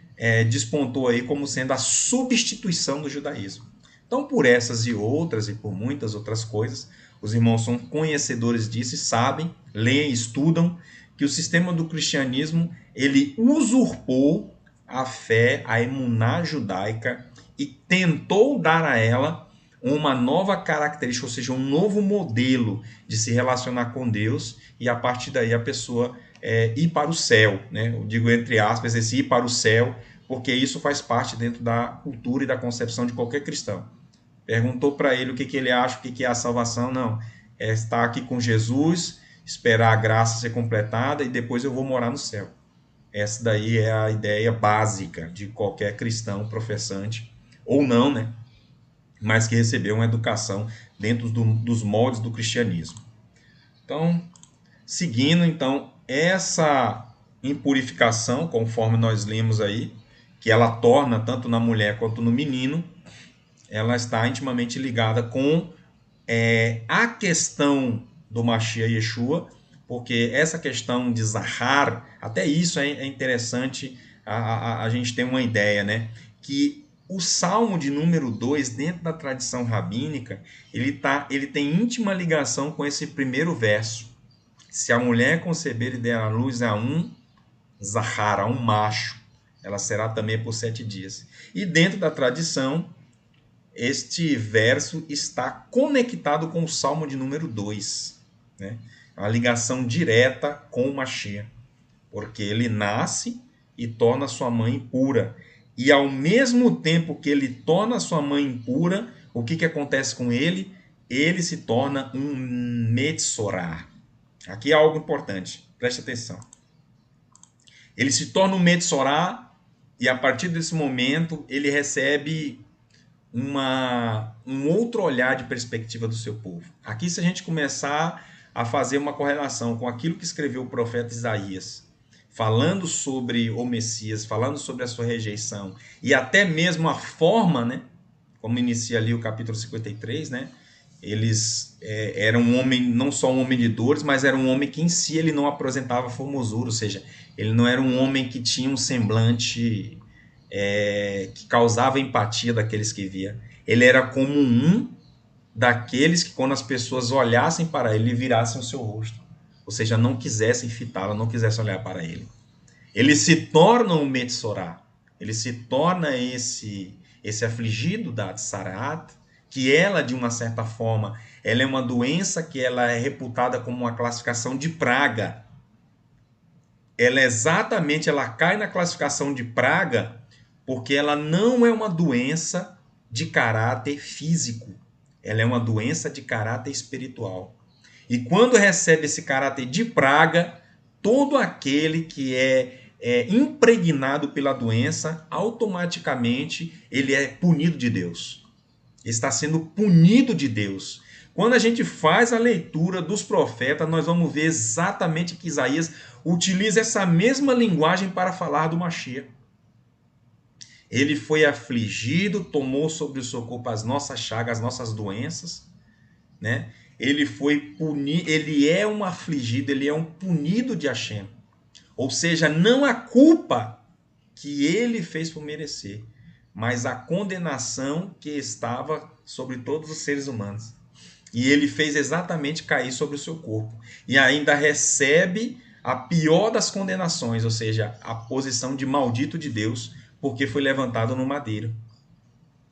despontou aí como sendo a substituição do judaísmo. Então, por essas e outras, e por muitas outras coisas, os irmãos são conhecedores disso e sabem, leem, estudam, que o sistema do cristianismo, ele usurpou a fé, a emuná judaica, e tentou dar a ela uma nova característica, ou seja, um novo modelo de se relacionar com Deus, e a partir daí a pessoa ir para o céu, né? Eu digo entre aspas, esse ir para o céu, porque isso faz parte dentro da cultura e da concepção de qualquer cristão. Perguntou para ele o que ele acha, o que é a salvação. Não, é estar aqui com Jesus, esperar a graça ser completada e depois eu vou morar no céu. Essa daí é a ideia básica de qualquer cristão professante, ou não, né? Mas que recebeu uma educação dentro dos moldes do cristianismo. Então, seguindo, então, essa impurificação, conforme nós lemos aí, que ela torna tanto na mulher quanto no menino, ela está intimamente ligada com a questão do Mashiach Yeshua, porque essa questão de Zahar, até isso é interessante a gente ter uma ideia, né? Que o Salmo de número 2, dentro da tradição rabínica, ele tem íntima ligação com esse primeiro verso. Se a mulher conceber e der à luz a um Zahar, a um macho, ela será também por 7 dias. E dentro da tradição, este verso está conectado com o Salmo de número 2, né? Uma ligação direta com o Mashiach, porque ele nasce e torna sua mãe impura. E ao mesmo tempo que ele torna sua mãe impura, o que acontece com ele? Ele se torna um Metzorah. Aqui é algo importante, preste atenção. Ele se torna um Metzorah e a partir desse momento ele recebe um outro olhar de perspectiva do seu povo. Aqui, se a gente começar a fazer uma correlação com aquilo que escreveu o profeta Isaías, falando sobre o Messias, falando sobre a sua rejeição, e até mesmo a forma, né, como inicia ali o capítulo 53, né, eles eram um homem, não só um homem de dores, mas era um homem que em si ele não apresentava formosura, ou seja, ele não era um homem que tinha um semblante que causava empatia daqueles que via. Ele era como um daqueles que quando as pessoas olhassem para ele, virassem o seu rosto. Ou seja, não quisessem fitá-lo, não quisessem olhar para ele. Ele se torna um Metzorah. Ele se torna esse afligido da Tsarat, que ela, de uma certa forma, ela é uma doença que ela é reputada como uma classificação de praga. Ela cai na classificação de praga porque ela não é uma doença de caráter físico, ela é uma doença de caráter espiritual. E quando recebe esse caráter de praga, todo aquele que é impregnado pela doença, automaticamente ele é punido de Deus. Está sendo punido de Deus. Quando a gente faz a leitura dos profetas, nós vamos ver exatamente que Isaías utiliza essa mesma linguagem para falar do Mashiach. Ele foi afligido, tomou sobre o seu corpo as nossas chagas, as nossas doenças, né? Ele foi punido, ele é um afligido, ele é um punido de Hashem. Ou seja, não a culpa que ele fez por merecer, mas a condenação que estava sobre todos os seres humanos. E ele fez exatamente cair sobre o seu corpo. E ainda recebe a pior das condenações, ou seja, a posição de maldito de Deus, porque foi levantado no madeiro.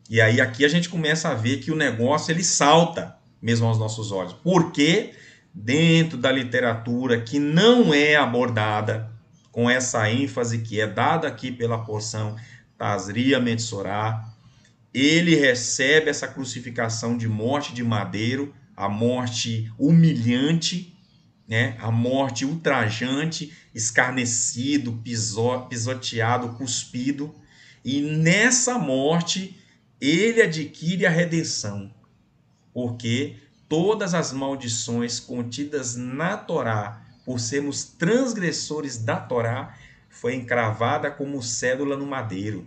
E aí aqui a gente começa a ver que o negócio ele salta mesmo aos nossos olhos. Porque dentro da literatura que não é abordada com essa ênfase que é dada aqui pela porção Tazria Metsorá. Ele recebe essa crucificação de morte de madeiro, a morte humilhante, né? A morte ultrajante, escarnecido, pisoteado, cuspido. E nessa morte ele adquire a redenção, porque todas as maldições contidas na Torá, por sermos transgressores da Torá, foi encravada como cédula no madeiro.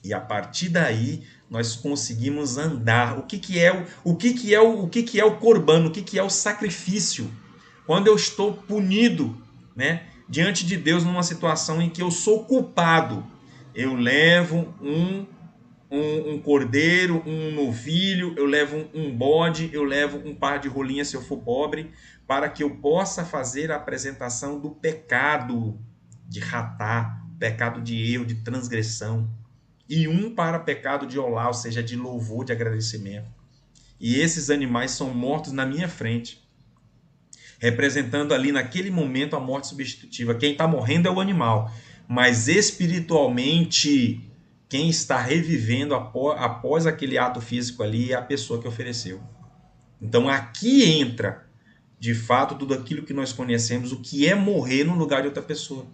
E a partir daí nós conseguimos andar. O que é o corban? O que é o sacrifício? Quando eu estou punido, né, diante de Deus numa situação em que eu sou culpado, eu levo um cordeiro, um novilho, eu levo um bode, eu levo um par de rolinhas se eu for pobre, para que eu possa fazer a apresentação do pecado de ratá, pecado de erro, de transgressão, e um para pecado de olá, ou seja, de louvor, de agradecimento. E esses animais são mortos na minha frente, representando ali naquele momento a morte substitutiva. Quem está morrendo é o animal, mas espiritualmente quem está revivendo após aquele ato físico ali é a pessoa que ofereceu. Então aqui entra, de fato, tudo aquilo que nós conhecemos, o que é morrer no lugar de outra pessoa.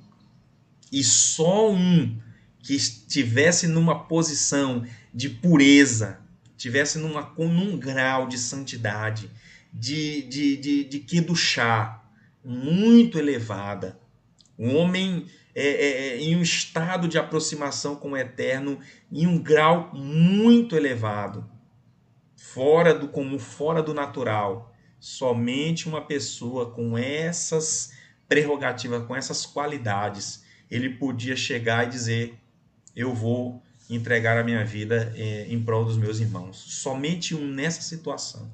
E só um que estivesse numa posição de pureza, estivesse num grau de santidade, de kedushá muito elevada, um homem em um estado de aproximação com o Eterno, em um grau muito elevado, fora do comum, fora do natural. Somente uma pessoa com essas prerrogativas, com essas qualidades, ele podia chegar e dizer: eu vou entregar a minha vida em prol dos meus irmãos. Somente um nessa situação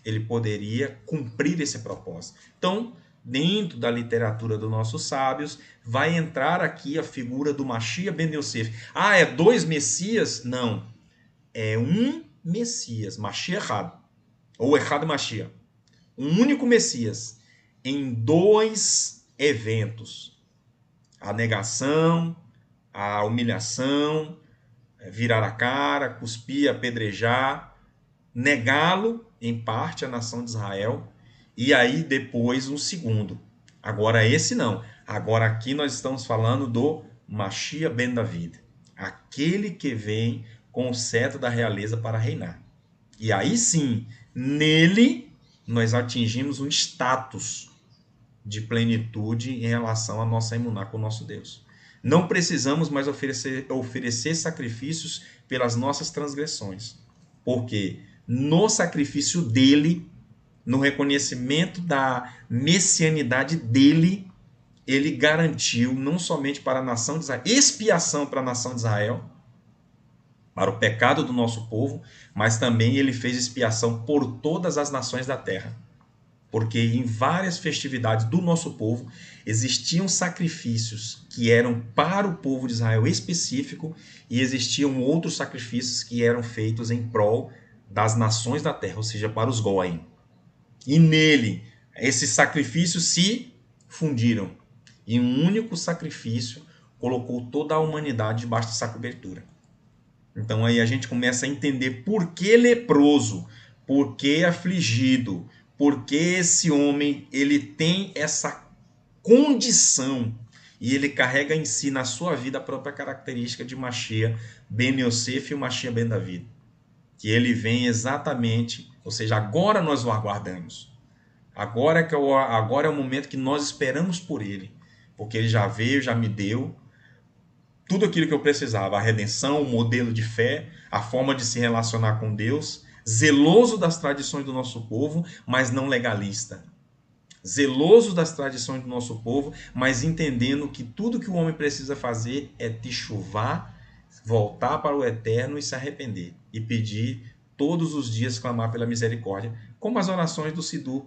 ele poderia cumprir esse propósito. Então, dentro da literatura dos nossos sábios, vai entrar aqui a figura do Mashiach ben Yosef. Ah, é dois Messias? Não. É um Messias, Mashiach Echad, ou Echad Mashiach. Um único Messias, em dois eventos. A negação, a humilhação, virar a cara, cuspir, apedrejar, negá-lo, em parte, a nação de Israel, e aí depois um segundo. Agora esse não. Agora aqui nós estamos falando do Mashiach ben David, aquele que vem com o cetro da realeza para reinar. E aí sim, nele nós atingimos um status de plenitude em relação à nossa emuná com o nosso Deus. Não precisamos mais oferecer sacrifícios pelas nossas transgressões, porque no sacrifício dele, no reconhecimento da messianidade dele, ele garantiu não somente para a nação de Israel, expiação para a nação de Israel, para o pecado do nosso povo, mas também ele fez expiação por todas as nações da terra. Porque em várias festividades do nosso povo existiam sacrifícios que eram para o povo de Israel específico e existiam outros sacrifícios que eram feitos em prol das nações da terra, ou seja, para os Goim. E nele, esses sacrifícios se fundiram. E um único sacrifício colocou toda a humanidade debaixo dessa cobertura. Então aí a gente começa a entender por que leproso, por que afligido, por que esse homem ele tem essa condição e ele carrega em si, na sua vida, a própria característica de Mashiach ben Yosef e o Mashiach ben David. Que ele vem exatamente, ou seja, agora nós o aguardamos. Agora é o momento que nós esperamos por ele, porque ele já veio, já me deu tudo aquilo que eu precisava, a redenção, o modelo de fé, a forma de se relacionar com Deus, zeloso das tradições do nosso povo, mas não legalista. Zeloso das tradições do nosso povo, mas entendendo que tudo que o homem precisa fazer é teshuvá, voltar para o Eterno e se arrepender. E pedir todos os dias, clamar pela misericórdia. Como as orações do Sidur,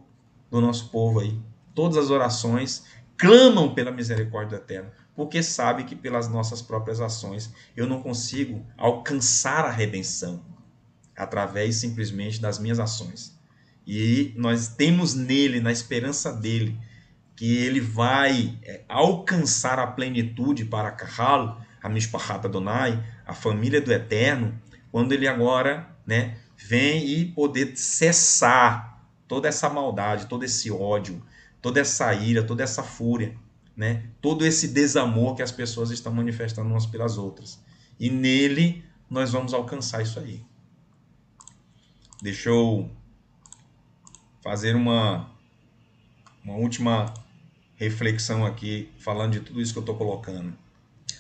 do nosso povo aí. Todas as orações clamam pela misericórdia do Eterno. Porque sabe que pelas nossas próprias ações eu não consigo alcançar a redenção. Através simplesmente das minhas ações. E nós temos nele, na esperança dele, que ele vai alcançar a plenitude para Kahal, a Mishpachat Adonai, a família do Eterno, quando ele agora, né, vem e poder cessar toda essa maldade, todo esse ódio, toda essa ira, toda essa fúria, né, todo esse desamor que as pessoas estão manifestando umas pelas outras. E nele nós vamos alcançar isso aí. Deixa eu fazer uma última reflexão aqui, falando de tudo isso que eu estou colocando.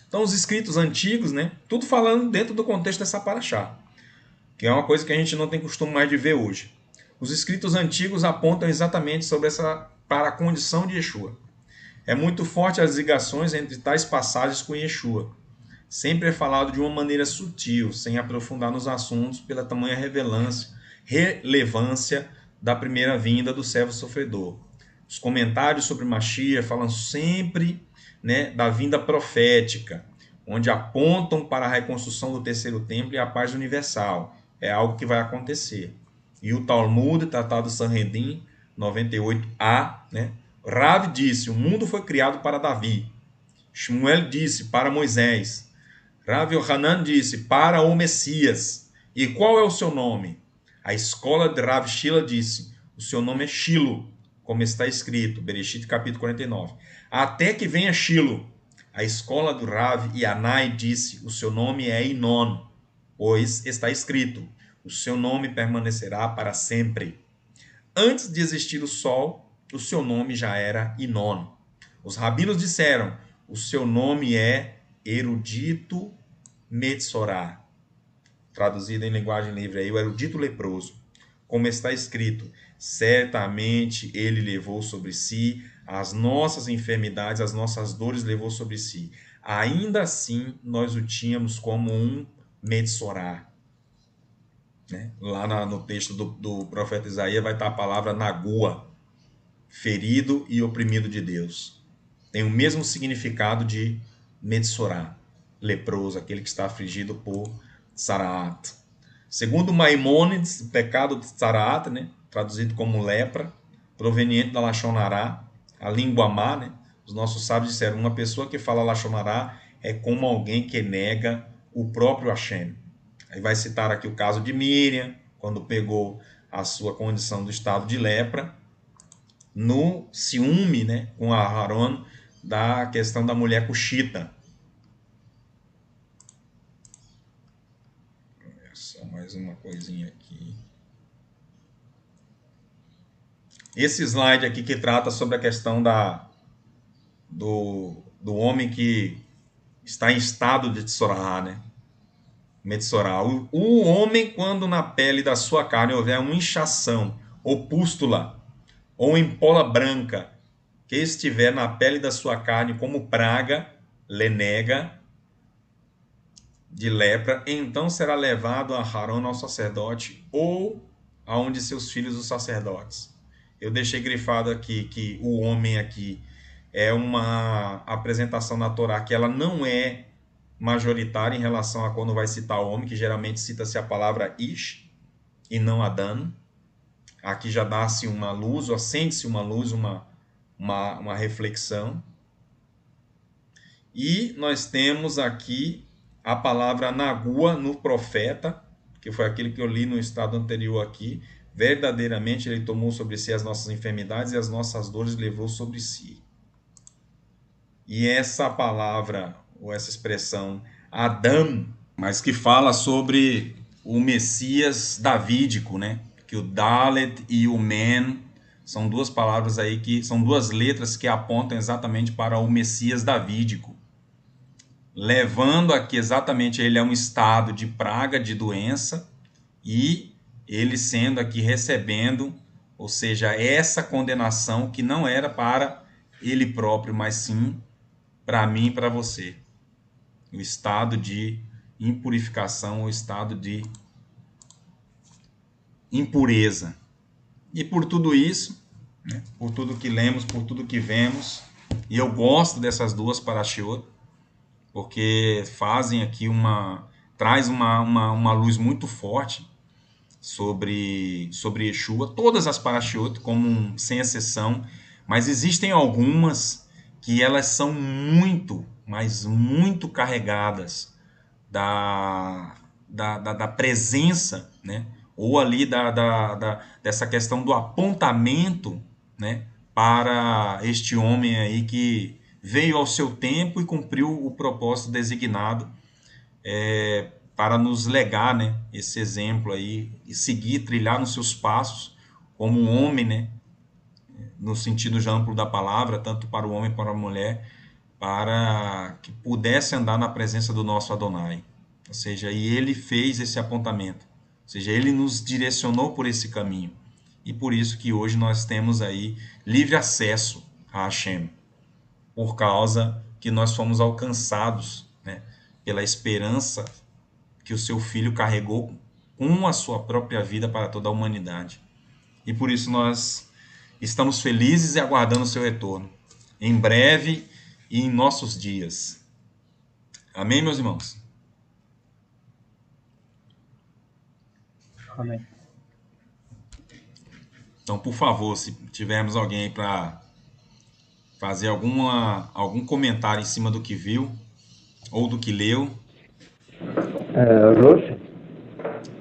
Então, os escritos antigos, né, tudo falando dentro do contexto dessa paraxá, que é uma coisa que a gente não tem costume mais de ver hoje. Os escritos antigos apontam exatamente para a condição de Yeshua. É muito forte as ligações entre tais passagens com Yeshua. Sempre é falado de uma maneira sutil, sem aprofundar nos assuntos, pela tamanha relevância da primeira vinda do servo sofredor. Os comentários sobre Mashiach falam sempre, né, da vinda profética, onde apontam para a reconstrução do terceiro templo e a paz universal. É algo que vai acontecer. E o Talmud, Tratado Sanhedrin 98a, né, Rav disse, o mundo foi criado para Davi. Shmuel disse, para Moisés. Rav Yohanan disse, para o Messias. E qual é o seu nome? A escola de Rav Shila disse, o seu nome é Shilo, como está escrito, Bereshit capítulo 49. Até que venha Shilo. A escola do Rav Yanai disse, o seu nome é Inon, pois está escrito, o seu nome permanecerá para sempre. Antes de existir o sol, o seu nome já era Inon. Os rabinos disseram, o seu nome é Erudito Metzorá. Traduzido em linguagem livre aí, o erudito leproso. Como está escrito, certamente ele levou sobre si as nossas enfermidades, as nossas dores levou sobre si. Ainda assim, nós o tínhamos como um Metzorá. Né? Lá no texto do profeta Isaías vai estar a palavra Nagua, ferido e oprimido de Deus. Tem o mesmo significado de Metzorá, leproso, aquele que está afligido por Tsaraat. Segundo Maimônides, o pecado de Tsaraat, né, traduzido como lepra, proveniente da Lashon Hará, a língua má, né? Os nossos sábios disseram, uma pessoa que fala Lashon Hará é como alguém que nega o próprio Hashem. Aí vai citar aqui o caso de Miriam, quando pegou a sua condição do estado de lepra, no ciúme, né, com Aharon, da questão da mulher cuxita. Só mais uma coisinha aqui. Esse slide aqui que trata sobre a questão do homem que está em estado de Tsorá, né? Metzorá. O homem, quando na pele da sua carne houver uma inchação, ou pústula, ou empola branca, que estiver na pele da sua carne como praga, lenega, de lepra, então será levado a Harão ao sacerdote, ou a um de seus filhos os sacerdotes. Eu deixei grifado aqui que o homem aqui é uma apresentação na Torá que ela não é majoritária em relação a quando vai citar o homem, que geralmente cita-se a palavra Ish e não Adam. Aqui já dá-se uma luz, ou acende-se uma luz, uma reflexão. E nós temos aqui a palavra Nagua no profeta, que foi aquele que eu li no estado anterior aqui. Verdadeiramente ele tomou sobre si as nossas enfermidades e as nossas dores levou sobre si. E essa palavra, ou essa expressão Adam, mas que fala sobre o Messias davídico, né? Que o Dalet e o Men são duas palavras aí que são duas letras que apontam exatamente para o Messias davídico, levando aqui exatamente ele a um estado de praga, de doença, e ele sendo aqui recebendo, ou seja, essa condenação que não era para ele próprio, mas sim para mim e para você. O estado de impurificação, o estado de impureza. E por tudo isso, né, por tudo que lemos, por tudo que vemos, e eu gosto dessas duas parashiot, porque fazem aqui traz uma luz muito forte sobre Yeshua. Todas as parashiot, sem exceção, Mas existem algumas que elas são muito, mas muito carregadas da presença, né? Ou ali dessa questão do apontamento, né? Para este homem aí que veio ao seu tempo e cumpriu o propósito designado para nos legar, né? Esse exemplo aí e seguir, trilhar nos seus passos como um homem, né? No sentido já amplo da palavra, tanto para o homem como para a mulher, para que pudesse andar na presença do nosso Adonai. Ou seja, e ele fez esse apontamento. Ou seja, ele nos direcionou por esse caminho. E por isso que hoje nós temos aí livre acesso a Hashem, por causa que nós fomos alcançados, né, pela esperança que o seu filho carregou com a sua própria vida para toda a humanidade. E por isso nós estamos felizes e aguardando o seu retorno, em breve e em nossos dias. Amém, meus irmãos? Amém. Então, por favor, se tivermos alguém aí para fazer algum comentário em cima do que viu ou do que leu. Rocha,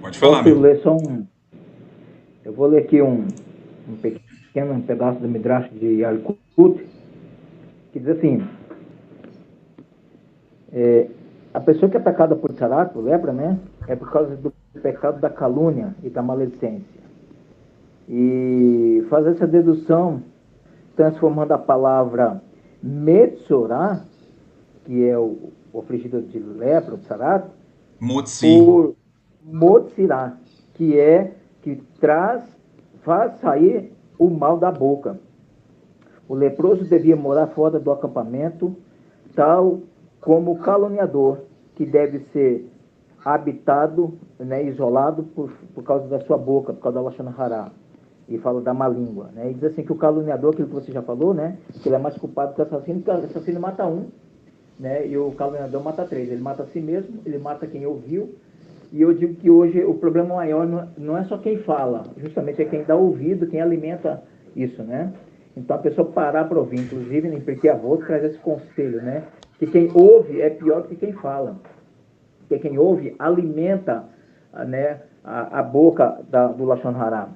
Pode falar, posso meu. ler só um... Eu vou ler aqui um pequeno pedaço do Midrash de Yalkut, que diz assim: a pessoa que é pecada por tzarat, por lepra, né, é por causa do pecado da calúnia e da maledicência. E fazer essa dedução, transformando a palavra metzorá, que é o afligido de lepra, o tzarat, Motzi. por motzirá, que faz sair o mal da boca. O leproso devia morar fora do acampamento, tal como o caluniador, que deve ser habitado, né, isolado por causa da sua boca, por causa da lashon hará. E fala da má língua, né? E diz assim que o caluniador, aquilo que você já falou, né, que ele é mais culpado que o assassino, porque o assassino mata um, né, e o caluniador mata três. Ele mata a si mesmo, ele mata quem ouviu. E eu digo que hoje o problema maior não é só quem fala, justamente é quem dá ouvido, quem alimenta isso, né? Então a pessoa parar para ouvir, inclusive em Pirkei Avot traz esse conselho, né? Que quem ouve é pior do que quem fala. Porque quem ouve alimenta, né, a boca do lashon hará.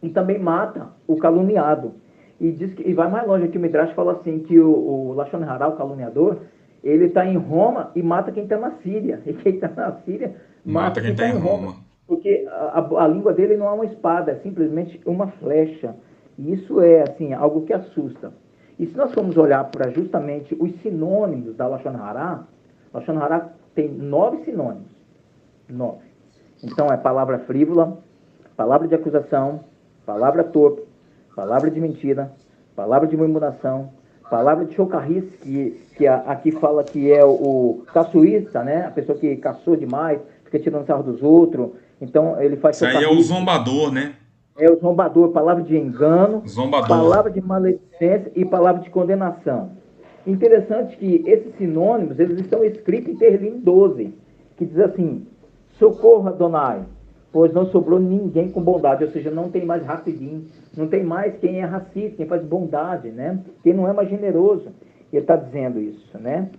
E também mata o caluniado. E vai mais longe aqui, o Midrash fala assim, que o lashon hará, o caluniador, ele está em Roma e mata quem está na Síria. E quem está na Síria mata quem está em Roma. Porque a língua dele não é uma espada, é simplesmente uma flecha. E isso é, assim, algo que assusta. E se nós formos olhar para justamente os sinônimos da lashon hará tem 9 sinônimos. 9. Então, é palavra frívola, palavra de acusação, palavra torpe, palavra de mentira, palavra de murmuração, palavra de chocarrice, que aqui fala que é o caçoísta, né? A pessoa que caçou demais, fica tirando sarro dos outros. Então, ele faz chocarrice. Isso aí é o zombador, né? É o zombador, palavra de engano, zombador, palavra de maledicência e palavra de condenação. Interessante que esses sinônimos, eles estão escritos em Tehillim 12, que diz assim: socorro, Adonai, pois não sobrou ninguém com bondade, ou seja, não tem mais Hassidim, não tem mais quem é Hassid, quem faz bondade, né? Quem não é mais generoso. Ele está dizendo isso, né?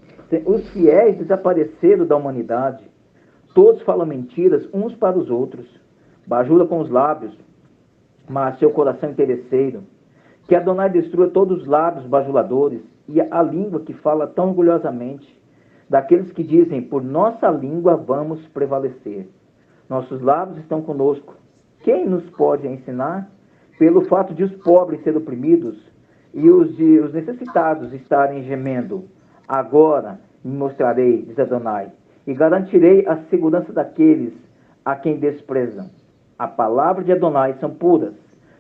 Os fiéis desapareceram da humanidade, todos falam mentiras uns para os outros, bajula com os lábios, mas seu coração é interesseiro. Que Adonai destrua todos os lábios bajuladores e a língua que fala tão orgulhosamente, daqueles que dizem, por nossa língua vamos prevalecer. Nossos lábios estão conosco. Quem nos pode ensinar? Pelo fato de os pobres serem oprimidos e os necessitados estarem gemendo. Agora me mostrarei, diz Adonai, e garantirei a segurança daqueles a quem desprezam. A palavra de Adonai são puras,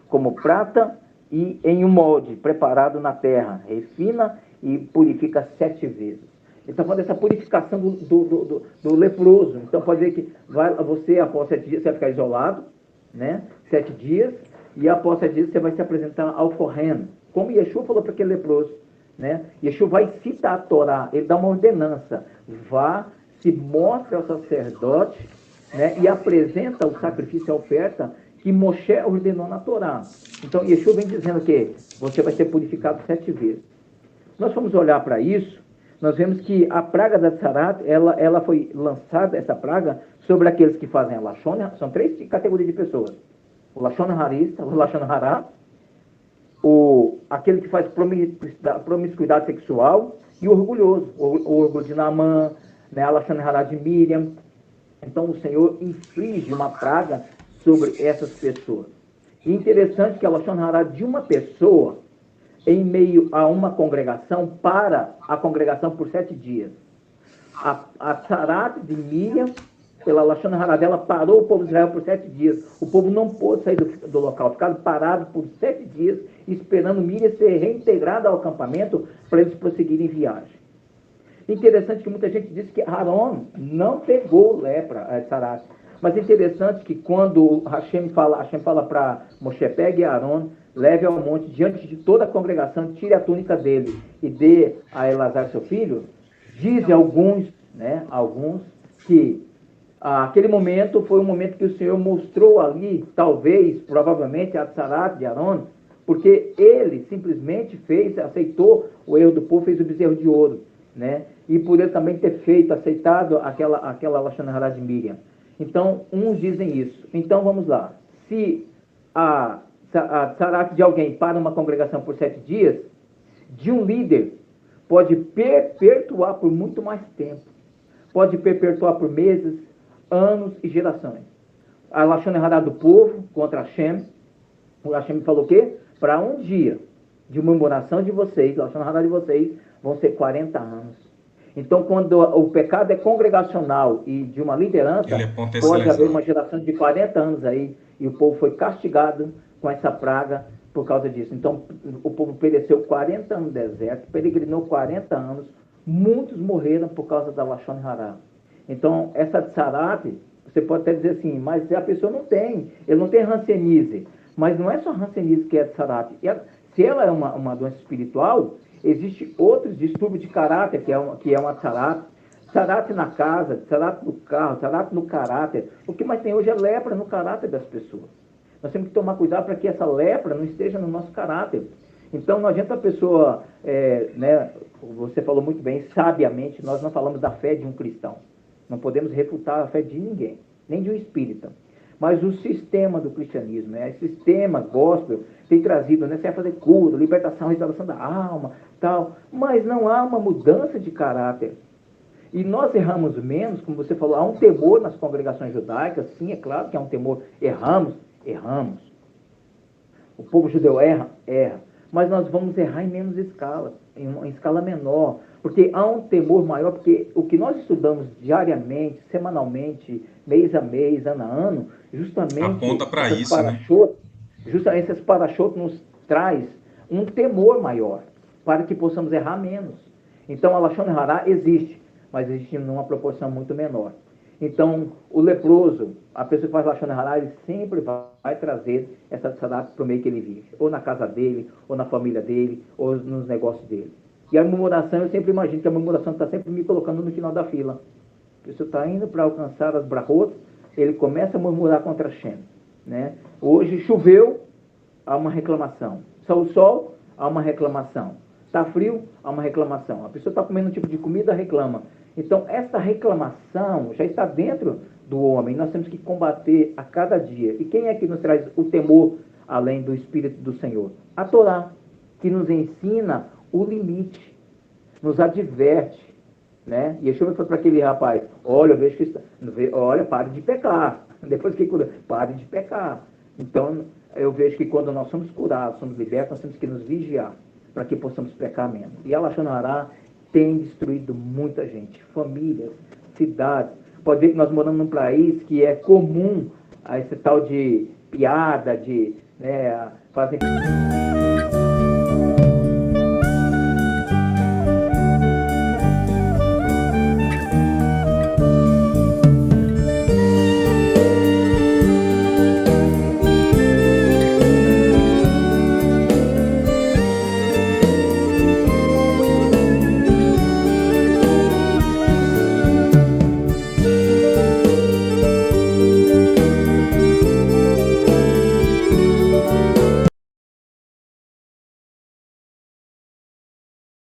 como prata e em um molde preparado na terra. Refina e purifica 7 vezes. Ele está falando dessa purificação do leproso. Então pode ver que você, após 7 dias, você vai ficar isolado, né? 7 dias, e após 7 dias você vai se apresentar ao Kohen. Como Yeshua falou para aquele leproso, né? Yeshua vai citar a Torá, ele dá uma ordenança. Vá, se mostre ao sacerdote, né? E apresenta o sacrifício, a oferta, que Moshe ordenou na Torá. Então, Yeshua vem dizendo que você vai ser purificado 7 vezes. Nós vamos olhar para isso, nós vemos que a praga da Tzarat, ela foi lançada, essa praga, sobre aqueles que fazem a Lashon, são 3 categorias de pessoas. O Lashon Harista, o Lashon Hará, aquele que faz promiscuidade sexual e o orgulhoso, o orgulho de Naamã, né, a Lashon Hará de Miriam. Então o Senhor inflige uma praga sobre essas pessoas. E interessante que a Lashon Hará de uma pessoa, em meio a uma congregação, para a congregação por 7 dias. A Tzarat de Miriam, pela Lashon Hará dela, parou o povo de Israel por 7 dias. O povo não pôde sair do local, ficaram parados por 7 dias, esperando Miriam ser reintegrada ao acampamento para eles prosseguirem viagem. Interessante que muita gente diz que Aaron não pegou lepra, Tzarat. Mas é interessante que quando Hashem fala para Moshe, pegue Aaron, leve ao monte diante de toda a congregação, tire a túnica dele e dê a Elazar seu filho, dizem alguns que aquele momento foi um momento que o Senhor mostrou ali, talvez, provavelmente, a Tzarat de Aaron, porque ele simplesmente aceitou o erro do povo, fez o bezerro de ouro, né? E por ele também ter aceitado aquela Lashon Hará de Miriam. Então, uns dizem isso. Então, vamos lá. Se a Tzarat de alguém para uma congregação por 7 dias, de um líder, pode perpetuar por muito mais tempo. Pode perpetuar por meses, anos e gerações. A Lashon Hará do povo contra Hashem. O Hashem falou o quê? Para um dia de murmuração de vocês, a Lashon Hará de vocês, vão ser 40 anos. Então, quando o pecado é congregacional e de uma liderança, pode haver uma geração de 40 anos aí, e o povo foi castigado com essa praga por causa disso. Então, o povo pereceu 40 anos no deserto, peregrinou 40 anos, muitos morreram por causa da Lashon Hará. Então, essa Tzarat, você pode até dizer assim, mas a pessoa ele não tem Hanseníase, mas não é só Hanseníase que é Tzarat. Se ela é uma doença espiritual, existe outros distúrbios de caráter, que é uma Tzarat. Tzarat na casa, Tzarat no carro, Tzarat no caráter. O que mais tem hoje é lepra no caráter das pessoas. Nós temos que tomar cuidado para que essa lepra não esteja no nosso caráter. Então, não adianta a pessoa, você falou muito bem, sabiamente, nós não falamos da fé de um cristão. Não podemos refutar a fé de ninguém, nem de um espírita. Mas o sistema do cristianismo, o sistema gospel, tem trazido, você vai fazer cura, libertação, restauração da alma, tal, mas não há uma mudança de caráter. E nós erramos menos, como você falou, há um temor nas congregações judaicas, sim, é claro que há um temor, erramos. O povo judeu erra, mas nós vamos errar em menos escala, em escala menor, porque há um temor maior, porque o que nós estudamos diariamente, semanalmente, mês a mês, ano a ano, justamente aponta para isso, né? Justamente esses parachutes nos traz um temor maior, para que possamos errar menos. Então a Lashon Hará existe, mas existe numa proporção muito menor. Então, o leproso, a pessoa que faz Lashon Hará, ele sempre vai trazer essa Tzarat para o meio que ele vive. Ou na casa dele, ou na família dele, ou nos negócios dele. E a murmuração, eu sempre imagino que a murmuração está sempre me colocando no final da fila. A pessoa está indo para alcançar as brachot, ele começa a murmurar contra Hashem, né? Hoje choveu, há uma reclamação. Saiu o sol, há uma reclamação. Está frio, há uma reclamação. A pessoa está comendo um tipo de comida, reclama. Então, essa reclamação já está dentro do homem. Nós temos que combater a cada dia. E quem é que nos traz o temor, além do Espírito do Senhor? A Torá, que nos ensina o limite, nos adverte, né? E Yeshua falou para aquele rapaz, olha, eu vejo que pare de pecar. Depois que pare de pecar. Então, eu vejo que quando nós somos curados, somos libertos, nós temos que nos vigiar, para que possamos pecar menos. E a Lashon Hará tem destruído muita gente, famílias, cidades. Pode ver que nós moramos num país que é comum a esse tal de piada, fazem